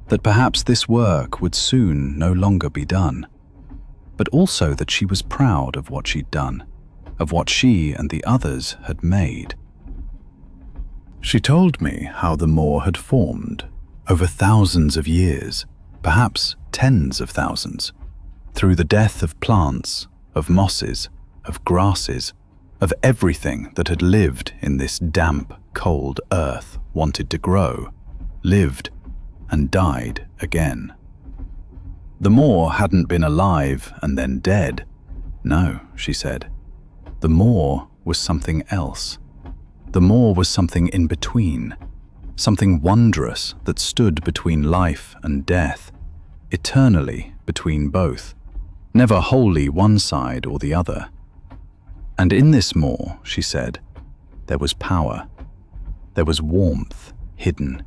that perhaps this work would soon no longer be done, but also that she was proud of what she'd done, of what she and the others had made. She told me how the moor had formed over thousands of years, perhaps tens of thousands, through the death of plants, of mosses, of grasses, of everything that had lived in this damp, cold earth, wanted to grow, lived, and died again. The moor hadn't been alive and then dead. No, she said. The moor was something else. The moor was something in between, something wondrous that stood between life and death, eternally between both, never wholly one side or the other. And in this moor, she said, there was power. There was warmth hidden,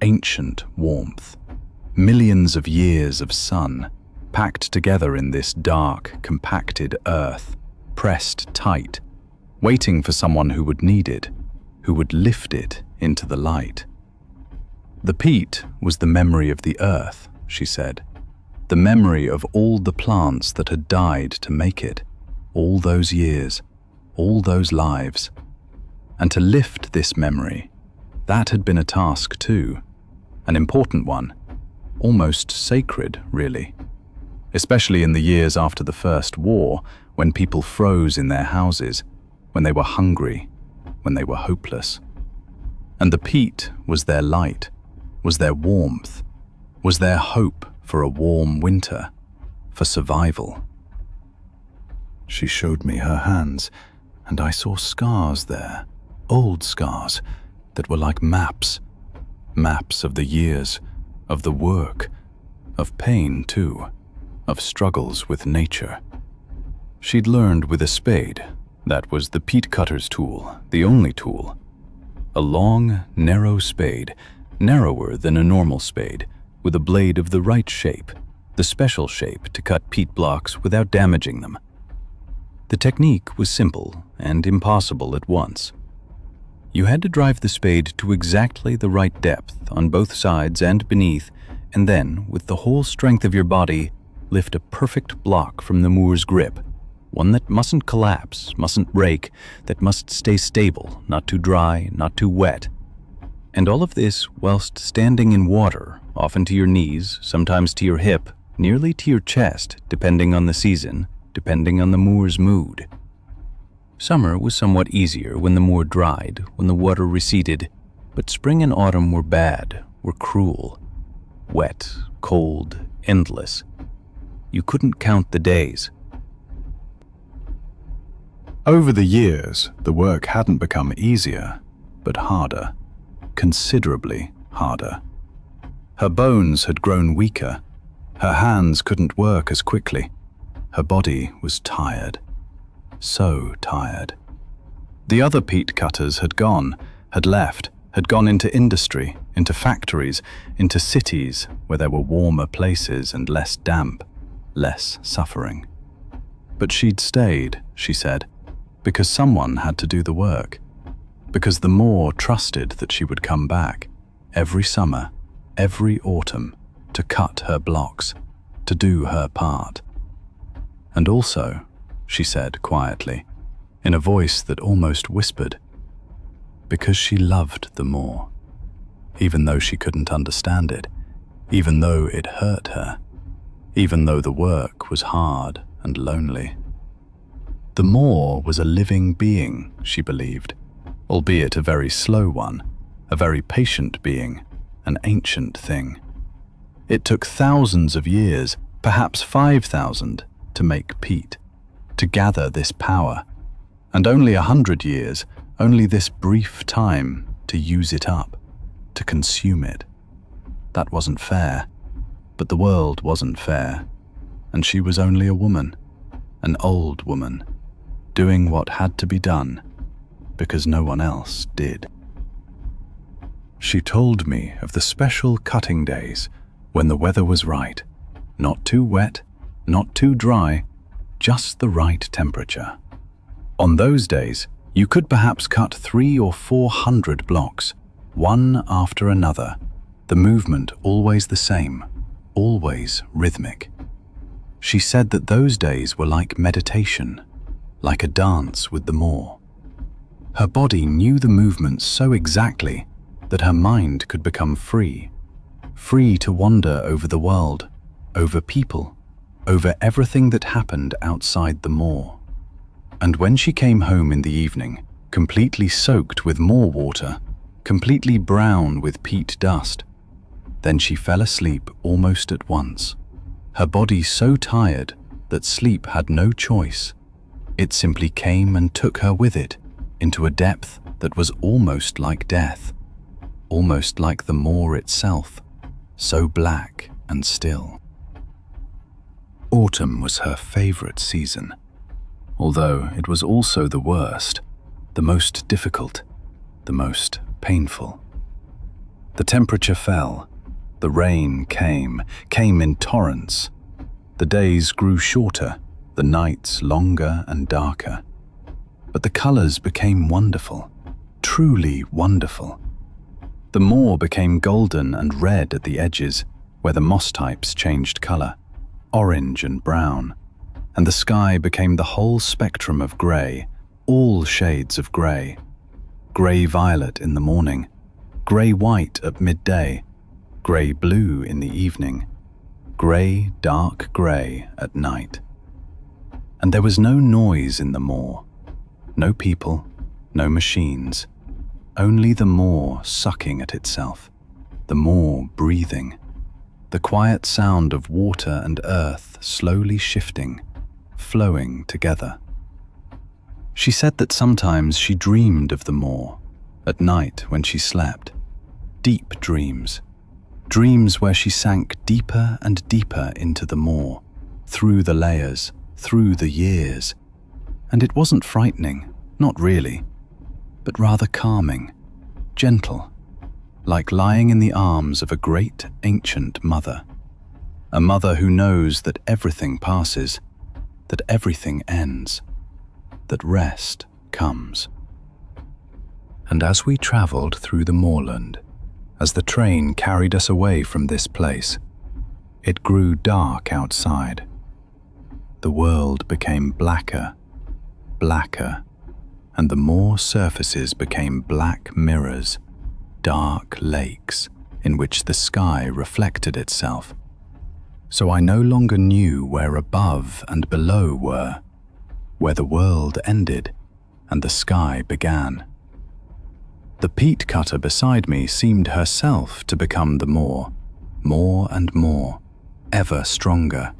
ancient warmth, millions of years of sun, packed together in this dark, compacted earth, pressed tight, waiting for someone who would need it, who would lift it into the light. The peat was the memory of the earth, she said, the memory of all the plants that had died to make it, all those years, all those lives. And to lift this memory, that had been a task too, an important one, almost sacred, really, especially in the years after the First War, when people froze in their houses, when they were hungry, when they were hopeless. And the peat was their light, was their warmth, was their hope for a warm winter, for survival. She showed me her hands, and I saw scars there, old scars, that were like maps, maps of the years, of the work, of pain too, of struggles with nature. She'd learned with a spade. That was the peat-cutter's tool, the only tool. A long, narrow spade, narrower than a normal spade, with a blade of the right shape, the special shape to cut peat blocks without damaging them. The technique was simple and impossible at once. You had to drive the spade to exactly the right depth on both sides and beneath, and then, with the whole strength of your body, lift a perfect block from the moor's grip, one that mustn't collapse, mustn't break, that must stay stable, not too dry, not too wet. And all of this whilst standing in water, often to your knees, sometimes to your hip, nearly to your chest, depending on the season, depending on the moor's mood. Summer was somewhat easier when the moor dried, when the water receded, but spring and autumn were bad, were cruel. Wet, cold, endless. You couldn't count the days. Over the years, the work hadn't become easier, but harder, considerably harder. Her bones had grown weaker. Her hands couldn't work as quickly. Her body was tired. So tired. The other peat cutters had gone, had left, had gone into industry, into factories, into cities where there were warmer places and less damp, less suffering. But she'd stayed, she said, because someone had to do the work. Because the Moor trusted that she would come back, every summer, every autumn, to cut her blocks, to do her part. And also, she said quietly, in a voice that almost whispered, because she loved the Moor, even though she couldn't understand it, even though it hurt her, even though the work was hard and lonely. The Moor was a living being, she believed, albeit a very slow one, a very patient being, an ancient thing. It took thousands of years, perhaps 5,000, to make peat, to gather this power, and only 100 years, only this brief time, to use it up, to consume it. That wasn't fair, but the world wasn't fair, and she was only a woman, an old woman, doing what had to be done, because no one else did. She told me of the special cutting days when the weather was right, not too wet, not too dry, just the right temperature. On those days, you could perhaps cut 300 or 400 blocks, one after another, the movement always the same, always rhythmic. She said that those days were like meditation, like a dance with the Moor. Her body knew the movements so exactly that her mind could become free, free to wander over the world, over people, over everything that happened outside the Moor. And when she came home in the evening, completely soaked with Moor water, completely brown with peat dust, then she fell asleep almost at once, her body so tired that sleep had no choice. It simply came and took her with it into a depth that was almost like death, almost like the Moor itself, so black and still. Autumn was her favorite season, although it was also the worst, the most difficult, the most painful. The temperature fell, the rain came in torrents. The days grew shorter, the nights longer and darker. But the colors became wonderful, truly wonderful. The Moor became golden and red at the edges, where the moss types changed color, orange and brown, and the sky became the whole spectrum of grey, all shades of grey. Grey-violet in the morning, grey-white at midday, grey-blue in the evening, grey, dark grey at night. And there was no noise in the Moor, no people, no machines, only the Moor sucking at itself, the Moor breathing, the quiet sound of water and earth slowly shifting, flowing together. She said that sometimes she dreamed of the Moor, at night when she slept, deep dreams, dreams where she sank deeper and deeper into the Moor, through the layers, through the years. And it wasn't frightening, not really, but rather calming, gentle, like lying in the arms of a great ancient mother, a mother who knows that everything passes, that everything ends, that rest comes. And as we traveled through the moorland, as the train carried us away from this place, it grew dark outside. The world became blacker, blacker, and the Moor surfaces became black mirrors, dark lakes in which the sky reflected itself. So I no longer knew where above and below were, where the world ended and the sky began. The Peat-Cutter beside me seemed herself to become the Moor, more and more, ever stronger.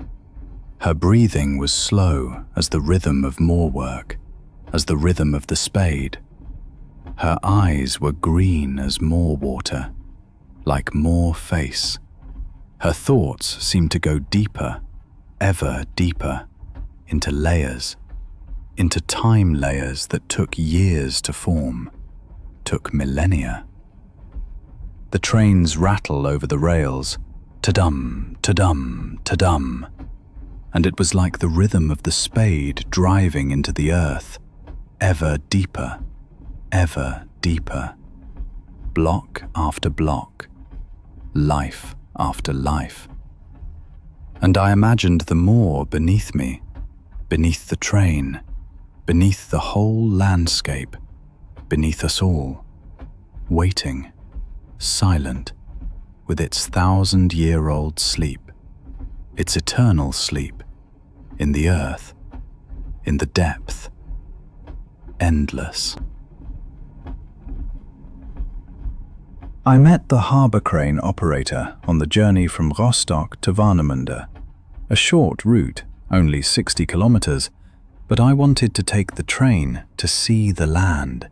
Her breathing was slow as the rhythm of Moor work, as the rhythm of the spade. Her eyes were green as Moor water, like Moor face Her thoughts seemed to go deeper, ever deeper, into layers, into time layers that took years to form, took millennia. The trains rattle over the rails, ta-dum, ta-dum, ta-dum, and it was like the rhythm of the spade driving into the earth, ever deeper, block after block, life after life. And I imagined the moor beneath me, beneath the train, beneath the whole landscape, beneath us all, waiting, silent, with its 1,000-year-old sleep, its eternal sleep, in the earth, in the depth, endless. I met the harbour crane operator on the journey from Rostock to Warnemünde, a short route, only 60 kilometers, but I wanted to take the train to see the land,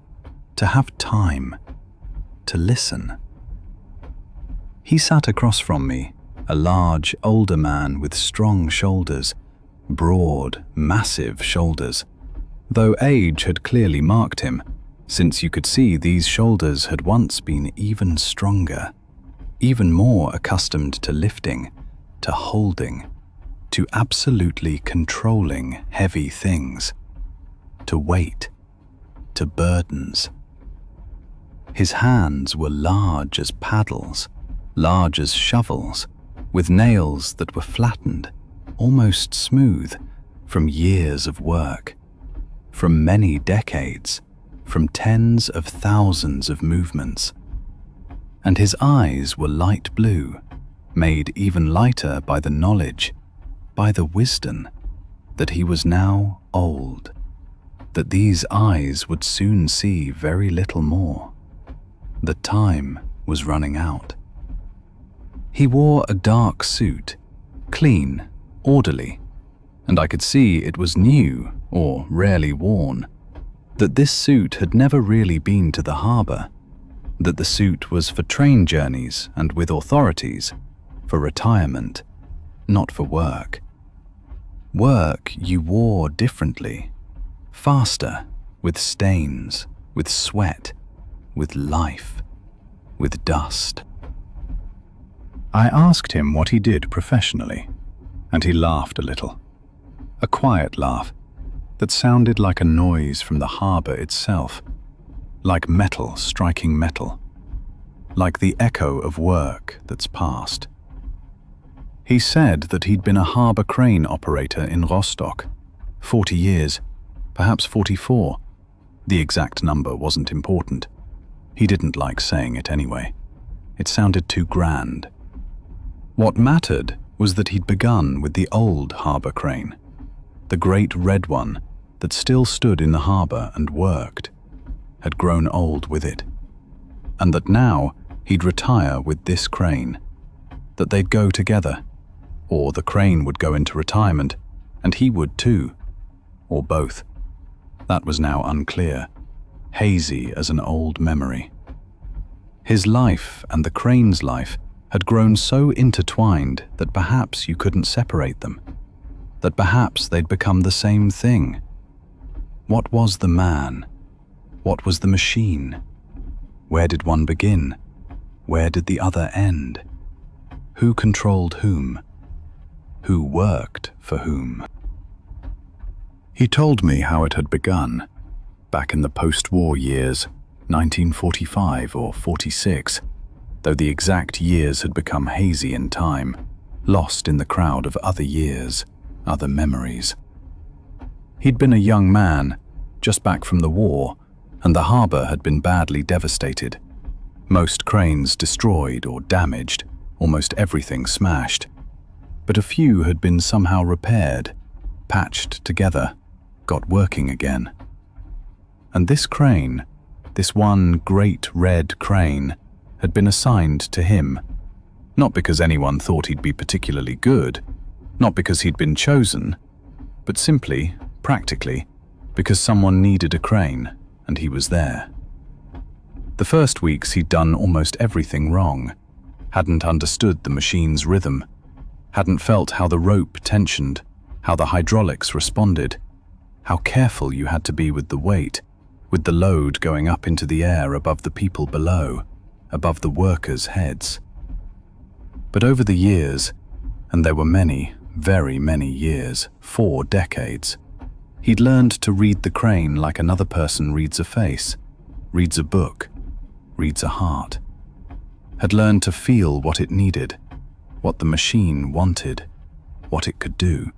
to have time, to listen. He sat across from me, a large, older man with strong shoulders, broad, massive shoulders, though age had clearly marked him, since you could see these shoulders had once been even stronger, even more accustomed to lifting, to holding, to absolutely controlling heavy things, to weight, to burdens. His hands were large as paddles, large as shovels, with nails that were flattened, almost smooth, from years of work, from many decades, from tens of thousands of movements. And his eyes were light blue, made even lighter by the knowledge, by the wisdom, that he was now old, that these eyes would soon see very little more, that time was running out. He wore a dark suit, clean, orderly, and I could see it was new or rarely worn, that this suit had never really been to the harbour, that the suit was for train journeys and with authorities, for retirement, not for work. Work you wore differently, faster, with stains, with sweat, with life, with dust. I asked him what he did professionally, and he laughed a little, a quiet laugh that sounded like a noise from the harbour itself, like metal striking metal, like the echo of work that's past. He said that he'd been a harbour crane operator in Rostock, 40 years, perhaps 44. The exact number wasn't important. He didn't like saying it anyway. It sounded too grand. What mattered was that he'd begun with the old harbour crane, the great red one that still stood in the harbour and worked, had grown old with it, and that now he'd retire with this crane, that they'd go together, or the crane would go into retirement, and he would too, or both. That was now unclear, hazy as an old memory. His life and the crane's life had grown so intertwined that perhaps you couldn't separate them, that perhaps they'd become the same thing. What was the man? What was the machine? Where did one begin? Where did the other end? Who controlled whom? Who worked for whom? He told me how it had begun, back in the post-war years, 1945 or 46, though the exact years had become hazy in time, lost in the crowd of other years, other memories. He'd been a young man, just back from the war, and the harbour had been badly devastated. Most cranes destroyed or damaged, almost everything smashed. But a few had been somehow repaired, patched together, got working again. And this crane, this one great red crane, had been assigned to him, not because anyone thought he'd be particularly good, not because he'd been chosen, but simply, practically, because someone needed a crane, and he was there. The first weeks he'd done almost everything wrong. hadn't understood the machine's rhythm, hadn't felt how the rope tensioned, how the hydraulics responded, how careful you had to be with the weight, with the load going up into the air above the people below, above the workers' heads. But over the years, and there were many, very many years, 4 decades, he'd learned to read the crane like another person reads a face, reads a book, reads a heart. Had learned to feel what it needed, what the machine wanted, what it could do.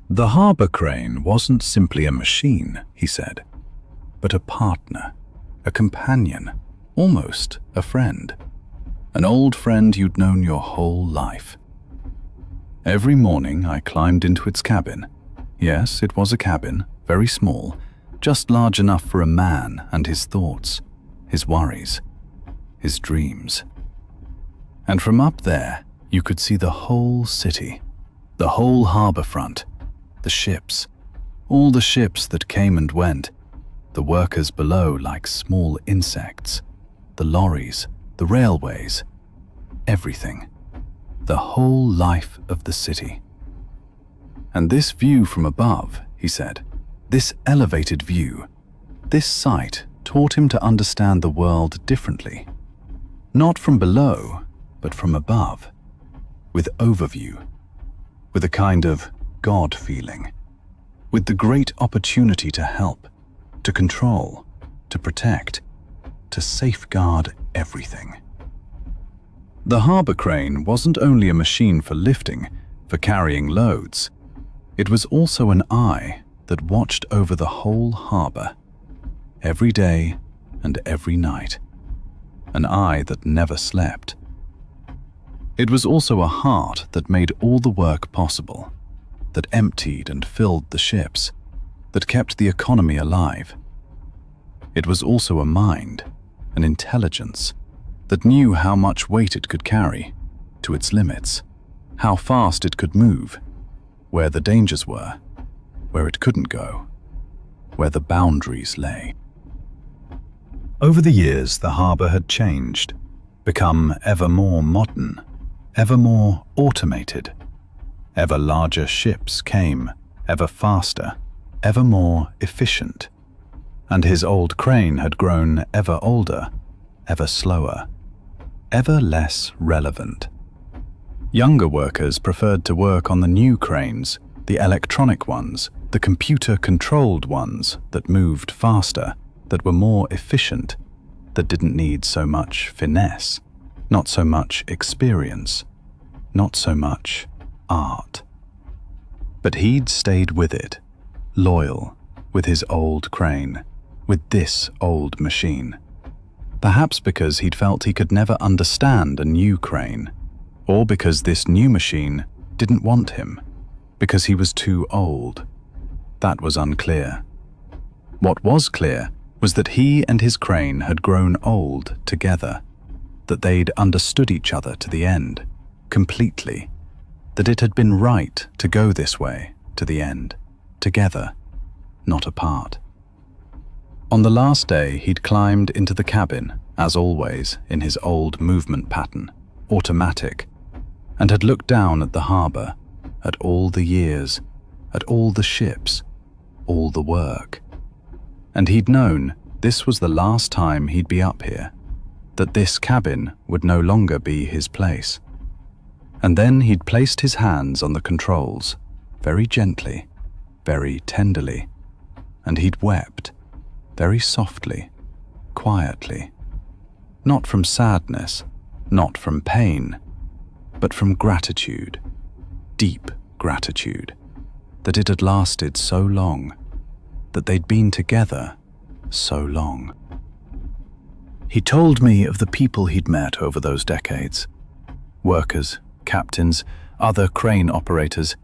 The Harbour crane wasn't simply a machine, he said, but a partner, a companion, almost a friend. An old friend you'd known your whole life. Every morning I climbed into its cabin. Yes, it was a cabin, very small, just large enough for a man and his thoughts, his worries, his dreams. And from up there, you could see the whole city, the whole harbour front, the ships, all the ships that came and went, the workers below like small insects, the lorries, the railways, everything, the whole life of the city. And this view from above, he said, this elevated view, this sight taught him to understand the world differently. Not from below, but from above, with overview, with a kind of God feeling, with the great opportunity to help, to control, to protect, to safeguard everything. The harbour crane wasn't only a machine for lifting, for carrying loads. It was also an eye that watched over the whole harbour, every day and every night. An eye that never slept. It was also a heart that made all the work possible, that emptied and filled the ships, that kept the economy alive. It was also a mind, an intelligence, that knew how much weight it could carry, to its limits, how fast it could move, where the dangers were, where it couldn't go, where the boundaries lay. Over the years, the harbour had changed, become ever more modern, ever more automated. Ever larger ships came, ever faster, ever more efficient. And his old crane had grown ever older, ever slower, ever less relevant. Younger workers preferred to work on the new cranes, the electronic ones, the computer-controlled ones that moved faster, that were more efficient, that didn't need so much finesse, not so much experience, not so much art. But he'd stayed with it, loyal, with his old crane, with this old machine. Perhaps because he'd felt he could never understand a new crane, or because this new machine didn't want him, because he was too old. That was unclear. What was clear was that he and his crane had grown old together, that they'd understood each other to the end, completely, that it had been right to go this way to the end, together, not apart. On the last day, he'd climbed into the cabin, as always, in his old movement pattern, automatic, and had looked down at the harbour, at all the years, at all the ships, all the work. And he'd known this was the last time he'd be up here, that this cabin would no longer be his place. And then he'd placed his hands on the controls, very gently, very tenderly, and he'd wept, very softly, quietly, not from sadness, not from pain, but from gratitude, deep gratitude, that it had lasted so long, that they'd been together so long. He told me of the people he'd met over those decades, workers, captains, other crane operators,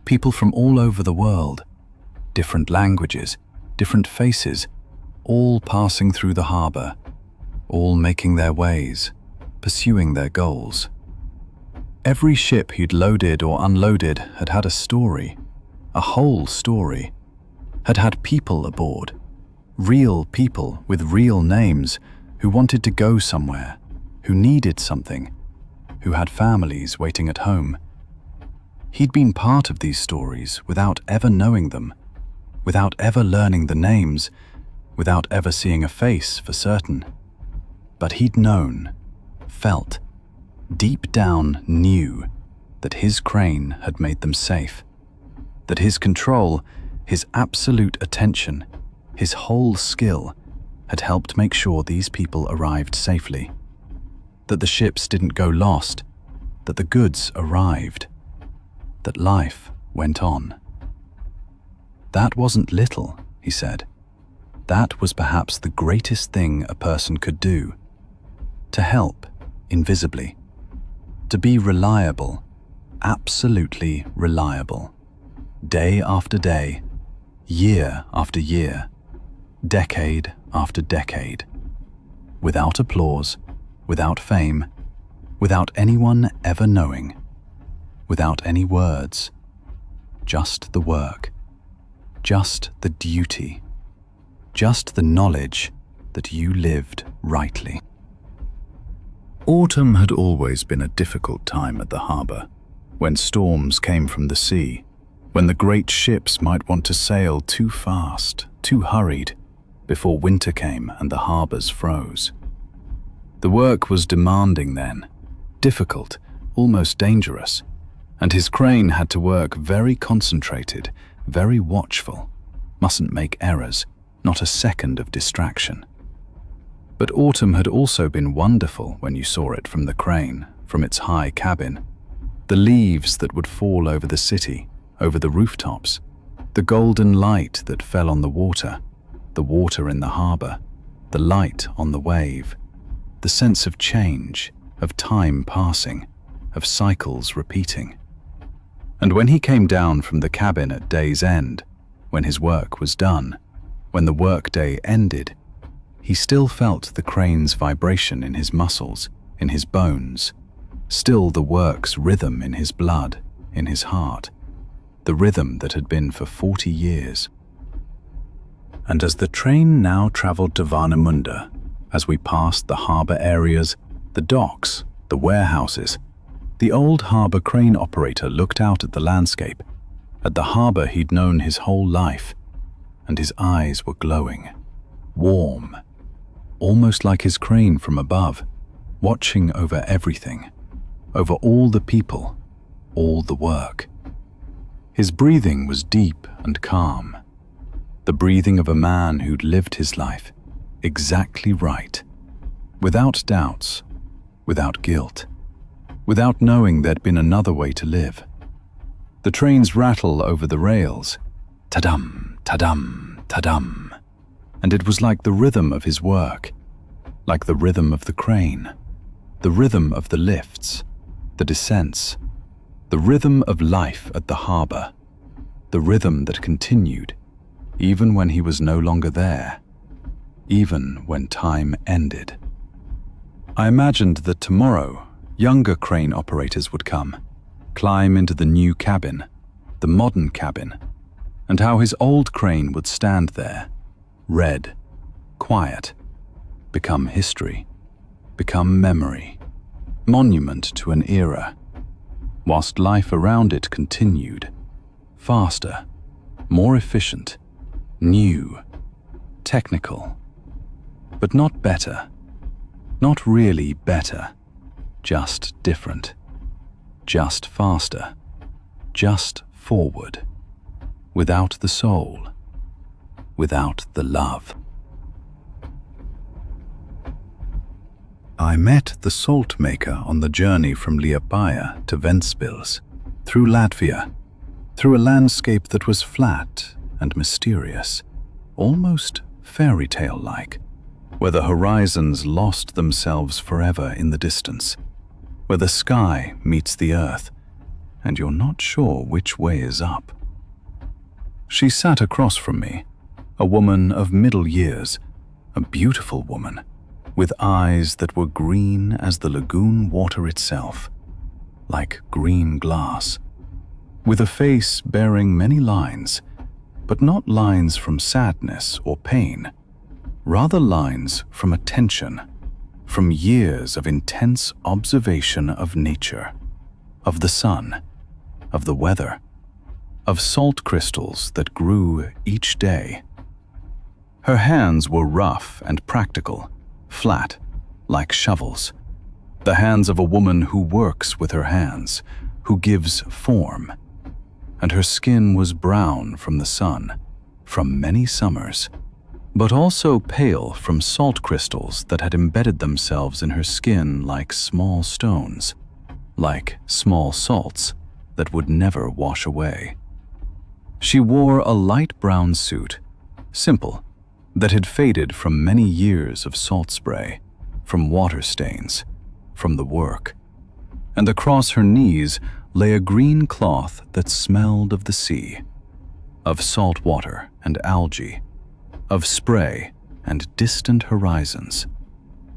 people from all over the world, different languages, different faces, all passing through the harbour, all making their ways, pursuing their goals. Every ship he'd loaded or unloaded had had a story, a whole story, had had people aboard, real people with real names who wanted to go somewhere, who needed something, who had families waiting at home. He'd been part of these stories without ever knowing them, without ever learning the names, without ever seeing a face for certain. But he'd known, felt, deep down knew that his crane had made them safe, that his control, his absolute attention, his whole skill had helped make sure these people arrived safely, that the ships didn't go lost, that the goods arrived, that life went on. That wasn't little, he said. That was perhaps the greatest thing a person could do. To help, invisibly. To be reliable, absolutely reliable. Day after day, year after year, decade after decade. Without applause, without fame, without anyone ever knowing, without any words, just the work, just the duty, just the knowledge that you lived rightly. Autumn had always been a difficult time at the harbour, when storms came from the sea, when the great ships might want to sail too fast, too hurried, before winter came and the harbours froze. The work was demanding then, difficult, almost dangerous, and his crane had to work very concentrated, very watchful, mustn't make errors, not a second of distraction. But autumn had also been wonderful when you saw it from the crane, from its high cabin. The leaves that would fall over the city, over the rooftops, the golden light that fell on the water in the harbour, the light on the wave, the sense of change, of time passing, of cycles repeating. And when he came down from the cabin at day's end, when his work was done, when the workday ended, he still felt the crane's vibration in his muscles, in his bones, still the work's rhythm in his blood, in his heart, the rhythm that had been for 40 years. And as the train now travelled to Warnemünde, as we passed the harbour areas, the docks, the warehouses, the old harbour crane operator looked out at the landscape, at the harbour he'd known his whole life, and his eyes were glowing, warm, almost like his crane from above, watching over everything, over all the people, all the work. His breathing was deep and calm, the breathing of a man who'd lived his life exactly right, without doubts, without guilt, without knowing there'd been another way to live. The trains rattle over the rails, ta-dum, ta-dum, ta-dum, and it was like the rhythm of his work, like the rhythm of the crane, the rhythm of the lifts, the descents, the rhythm of life at the harbour, the rhythm that continued even when he was no longer there, even when time ended. I imagined that tomorrow younger crane operators would come, climb into the new cabin, the modern cabin, and how his old crane would stand there, red, quiet, become history, become memory, monument to an era, whilst life around it continued, faster, more efficient, new, technical, but not better, not really better, just different, just faster, just forward, without the soul, without the love. I met the salt maker on the journey from Liepaja to Ventspils, through Latvia, through a landscape that was flat and mysterious, almost fairy tale-like, where the horizons lost themselves forever in the distance, where the sky meets the earth, and you're not sure which way is up. She sat across from me, a woman of middle years, a beautiful woman, with eyes that were green as the lagoon water itself, like green glass, with a face bearing many lines, but not lines from sadness or pain, rather lines from attention, from years of intense observation of nature, of the sun, of the weather, of salt crystals that grew each day. Her hands were rough and practical, flat, like shovels. The hands of a woman who works with her hands, who gives form. And her skin was brown from the sun, from many summers, but also pale from salt crystals that had embedded themselves in her skin like small stones, like small salts that would never wash away. She wore a light brown suit, simple, that had faded from many years of salt spray, from water stains, from the work. And across her knees lay a green cloth that smelled of the sea, of salt water and algae, of spray and distant horizons,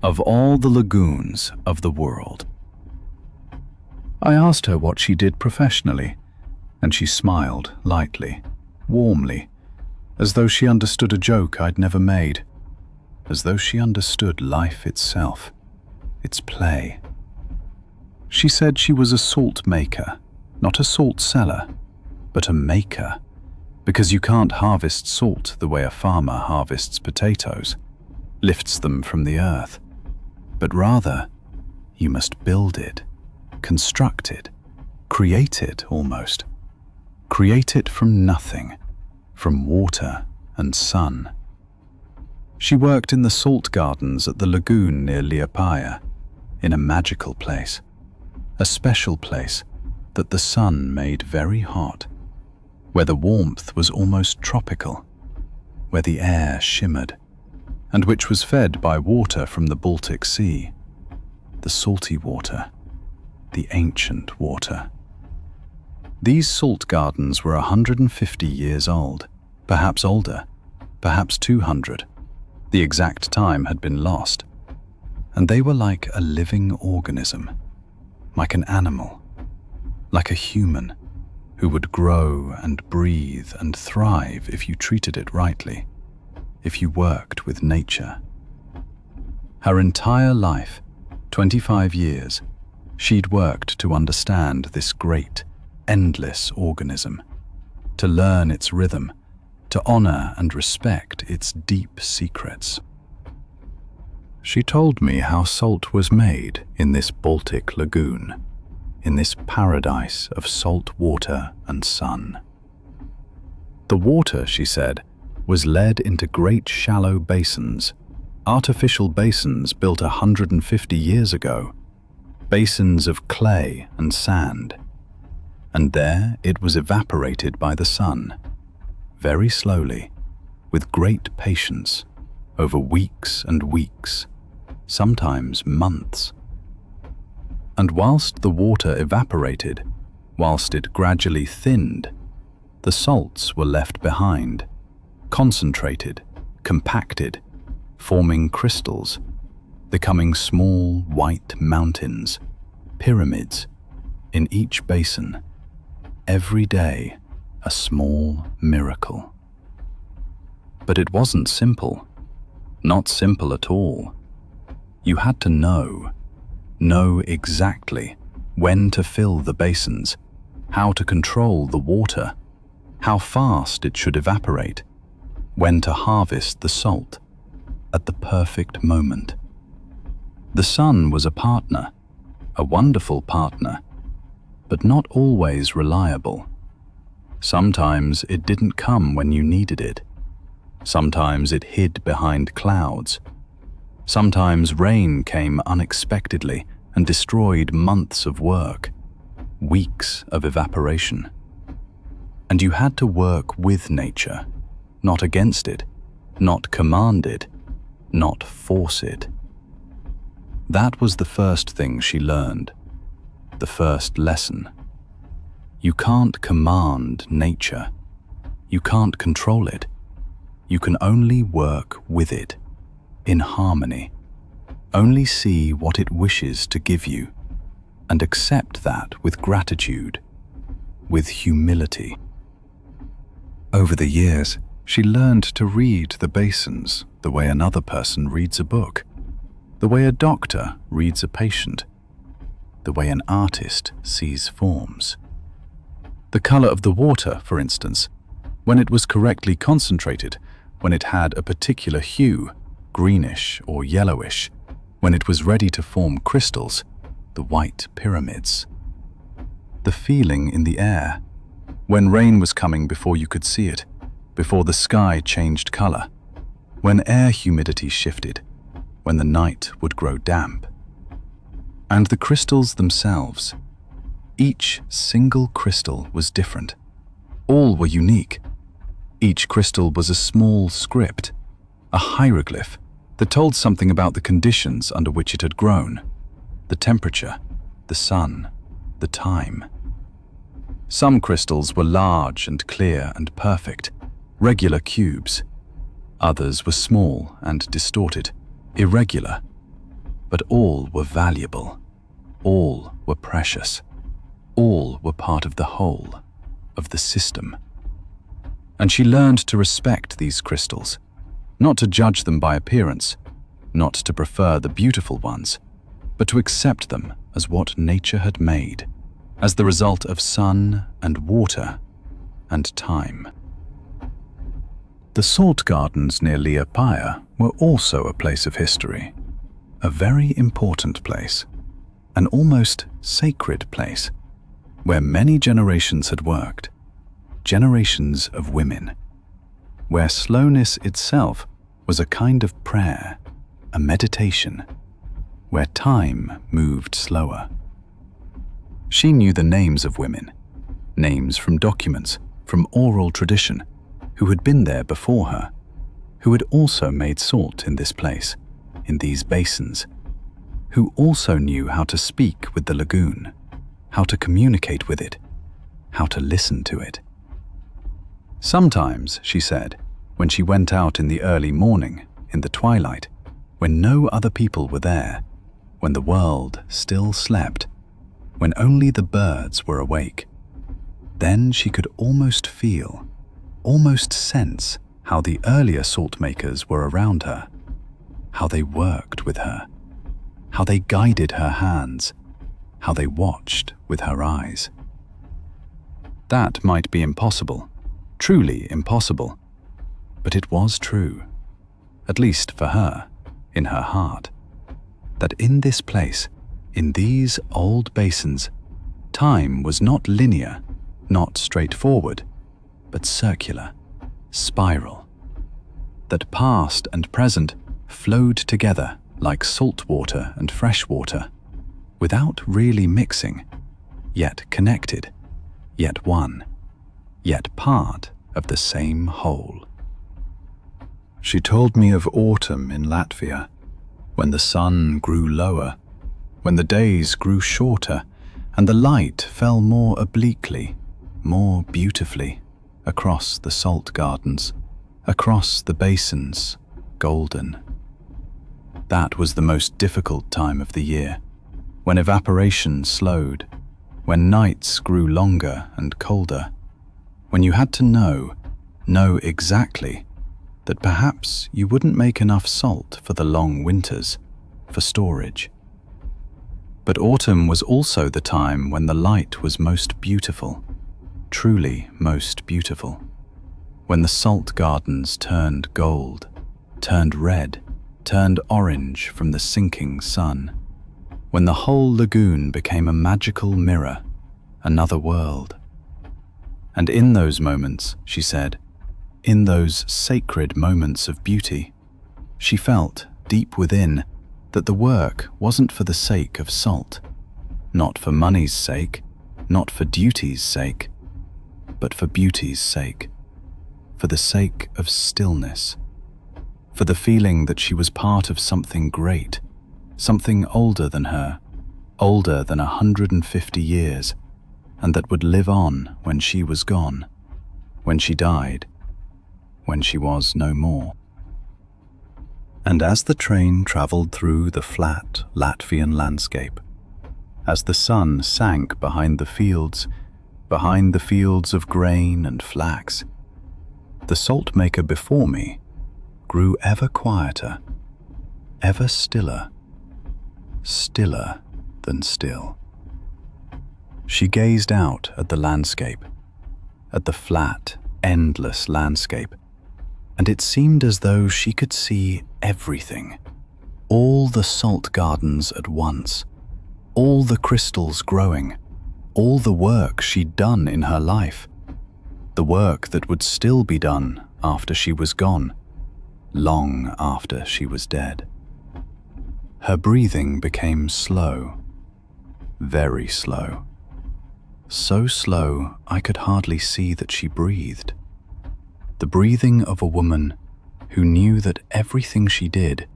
of all the lagoons of the world. I asked her what she did professionally, and she smiled lightly, warmly, as though she understood a joke I'd never made, as though she understood life itself, its play. She said she was a salt maker, not a salt seller, but a maker, because you can't harvest salt the way a farmer harvests potatoes, lifts them from the earth, but rather you must build it, construct it, create it almost. Create it from nothing, from water and sun. She worked in the salt gardens at the Lagoon near Liepaja, in a magical place, a special place that the sun made very hot, where the warmth was almost tropical, where the air shimmered, and which was fed by water from the Baltic Sea, the salty water, the ancient water. These salt gardens were 150 years old, perhaps older, perhaps 200. The exact time had been lost. And they were like a living organism, like an animal, like a human, who would grow and breathe and thrive if you treated it rightly, if you worked with nature. Her entire life, 25 years, she'd worked to understand this great, endless organism, to learn its rhythm, to honor and respect its deep secrets. She told me how salt was made in this Baltic lagoon, in this paradise of salt water and sun. The water, she said, was led into great shallow basins, artificial basins built 150 years ago, basins of clay and sand. And there it was evaporated by the sun, very slowly, with great patience, over weeks and weeks, sometimes months. And whilst the water evaporated, whilst it gradually thinned, the salts were left behind, concentrated, compacted, forming crystals, becoming small white mountains, pyramids, in each basin. Every day, a small miracle. But it wasn't simple. Not simple at all. You had to know exactly when to fill the basins, how to control the water, how fast it should evaporate, when to harvest the salt, at the perfect moment. The sun was a partner, a wonderful partner, but not always reliable. Sometimes it didn't come when you needed it. Sometimes it hid behind clouds. Sometimes rain came unexpectedly and destroyed months of work, weeks of evaporation. And you had to work with nature, not against it, not command it, not force it. That was the first thing she learned, the first lesson. You can't command nature. You can't control it. You can only work with it, in harmony. Only see what it wishes to give you, and accept that with gratitude, with humility. Over the years, she learned to read the basins the way another person reads a book. the way a doctor reads a patient, the way an artist sees forms. The color of the water, for instance, when it was correctly concentrated, when it had a particular hue, greenish or yellowish, when it was ready to form crystals, the white pyramids. The feeling in the air, when rain was coming before you could see it, before the sky changed color, when air humidity shifted, when the night would grow damp. And the crystals themselves. Each single crystal was different. All were unique. Each crystal was a small script, a hieroglyph that told something about the conditions under which it had grown, the temperature, the sun, the time. Some crystals were large and clear and perfect, regular cubes. Others were small and distorted, irregular. But all were valuable. All were precious. All were part of the whole, of the system. And she learned to respect these crystals, not to judge them by appearance, not to prefer the beautiful ones, but to accept them as what nature had made, as the result of sun and water and time. The salt gardens near Liepaja were also a place of history, a very important place, an almost sacred place, where many generations had worked, generations of women, where slowness itself was a kind of prayer, a meditation, where time moved slower. She knew the names of women, names from documents, from oral tradition, who had been there before her, who had also made salt in this place, in these basins, who also knew how to speak with the lagoon, how to communicate with it, how to listen to it. Sometimes, she said, when she went out in the early morning, in the twilight, when no other people were there, when the world still slept, when only the birds were awake, then she could almost feel, almost sense how the earlier salt makers were around her, how they worked with her, how they guided her hands, how they watched with her eyes. That might be impossible, truly impossible, but it was true, at least for her, in her heart, that in this place, in these old basins, time was not linear, not straightforward, but circular, spiral, that past and present flowed together like salt water and fresh water, without really mixing, yet connected, yet one, yet part of the same whole. She told me of autumn in Latvia, when the sun grew lower, when the days grew shorter, and the light fell more obliquely, more beautifully, across the salt gardens, across the basins, golden. That was the most difficult time of the year, when evaporation slowed, when nights grew longer and colder, when you had to know exactly, that perhaps you wouldn't make enough salt for the long winters, for storage. But autumn was also the time when the light was most beautiful, truly most beautiful, when the salt gardens turned gold, turned red, turned orange from the sinking sun, when the whole lagoon became a magical mirror, another world. And in those moments, she said, in those sacred moments of beauty, she felt, deep within, that the work wasn't for the sake of salt, not for money's sake, not for duty's sake, but for beauty's sake, for the sake of stillness, for the feeling that she was part of something great, something older than her, older than 150 years, and that would live on when she was gone, when she died, when she was no more. And as the train traveled through the flat Latvian landscape, as the sun sank behind the fields of grain and flax, the salt maker before me grew ever quieter, ever stiller, stiller than still. She gazed out at the landscape, at the flat, endless landscape, and it seemed as though she could see everything. All the salt gardens at once, all the crystals growing, all the work she'd done in her life, the work that would still be done after she was gone, long after she was dead. Her breathing became slow, very slow. So slow I could hardly see that she breathed. The breathing of a woman who knew that everything she did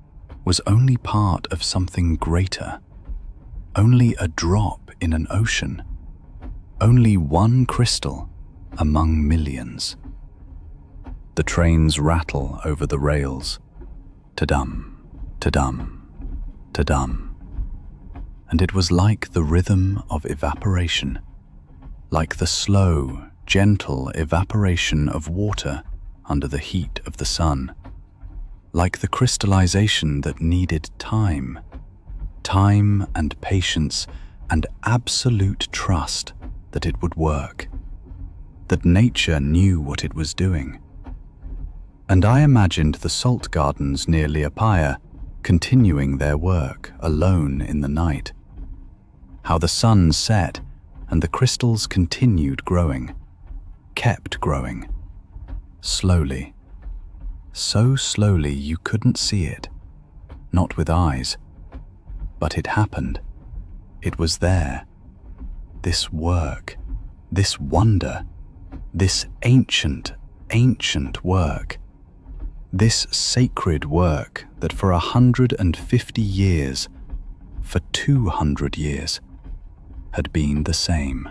was only part of something greater, only a drop in an ocean, only one crystal among millions. The trains rattle over the rails, ta-dum, ta-dum, ta-dum, and it was like the rhythm of evaporation, like the slow, gentle evaporation of water under the heat of the sun, like the crystallization that needed time and patience and absolute trust that it would work, that nature knew what it was doing. And I imagined the salt gardens near Liepaja continuing their work alone in the night, how the sun set and the crystals continued growing, kept growing, slowly, so slowly you couldn't see it, not with eyes, but it happened. It was there. This work, this wonder, this ancient work, this sacred work that for 150 years, for 200 years, had been the same.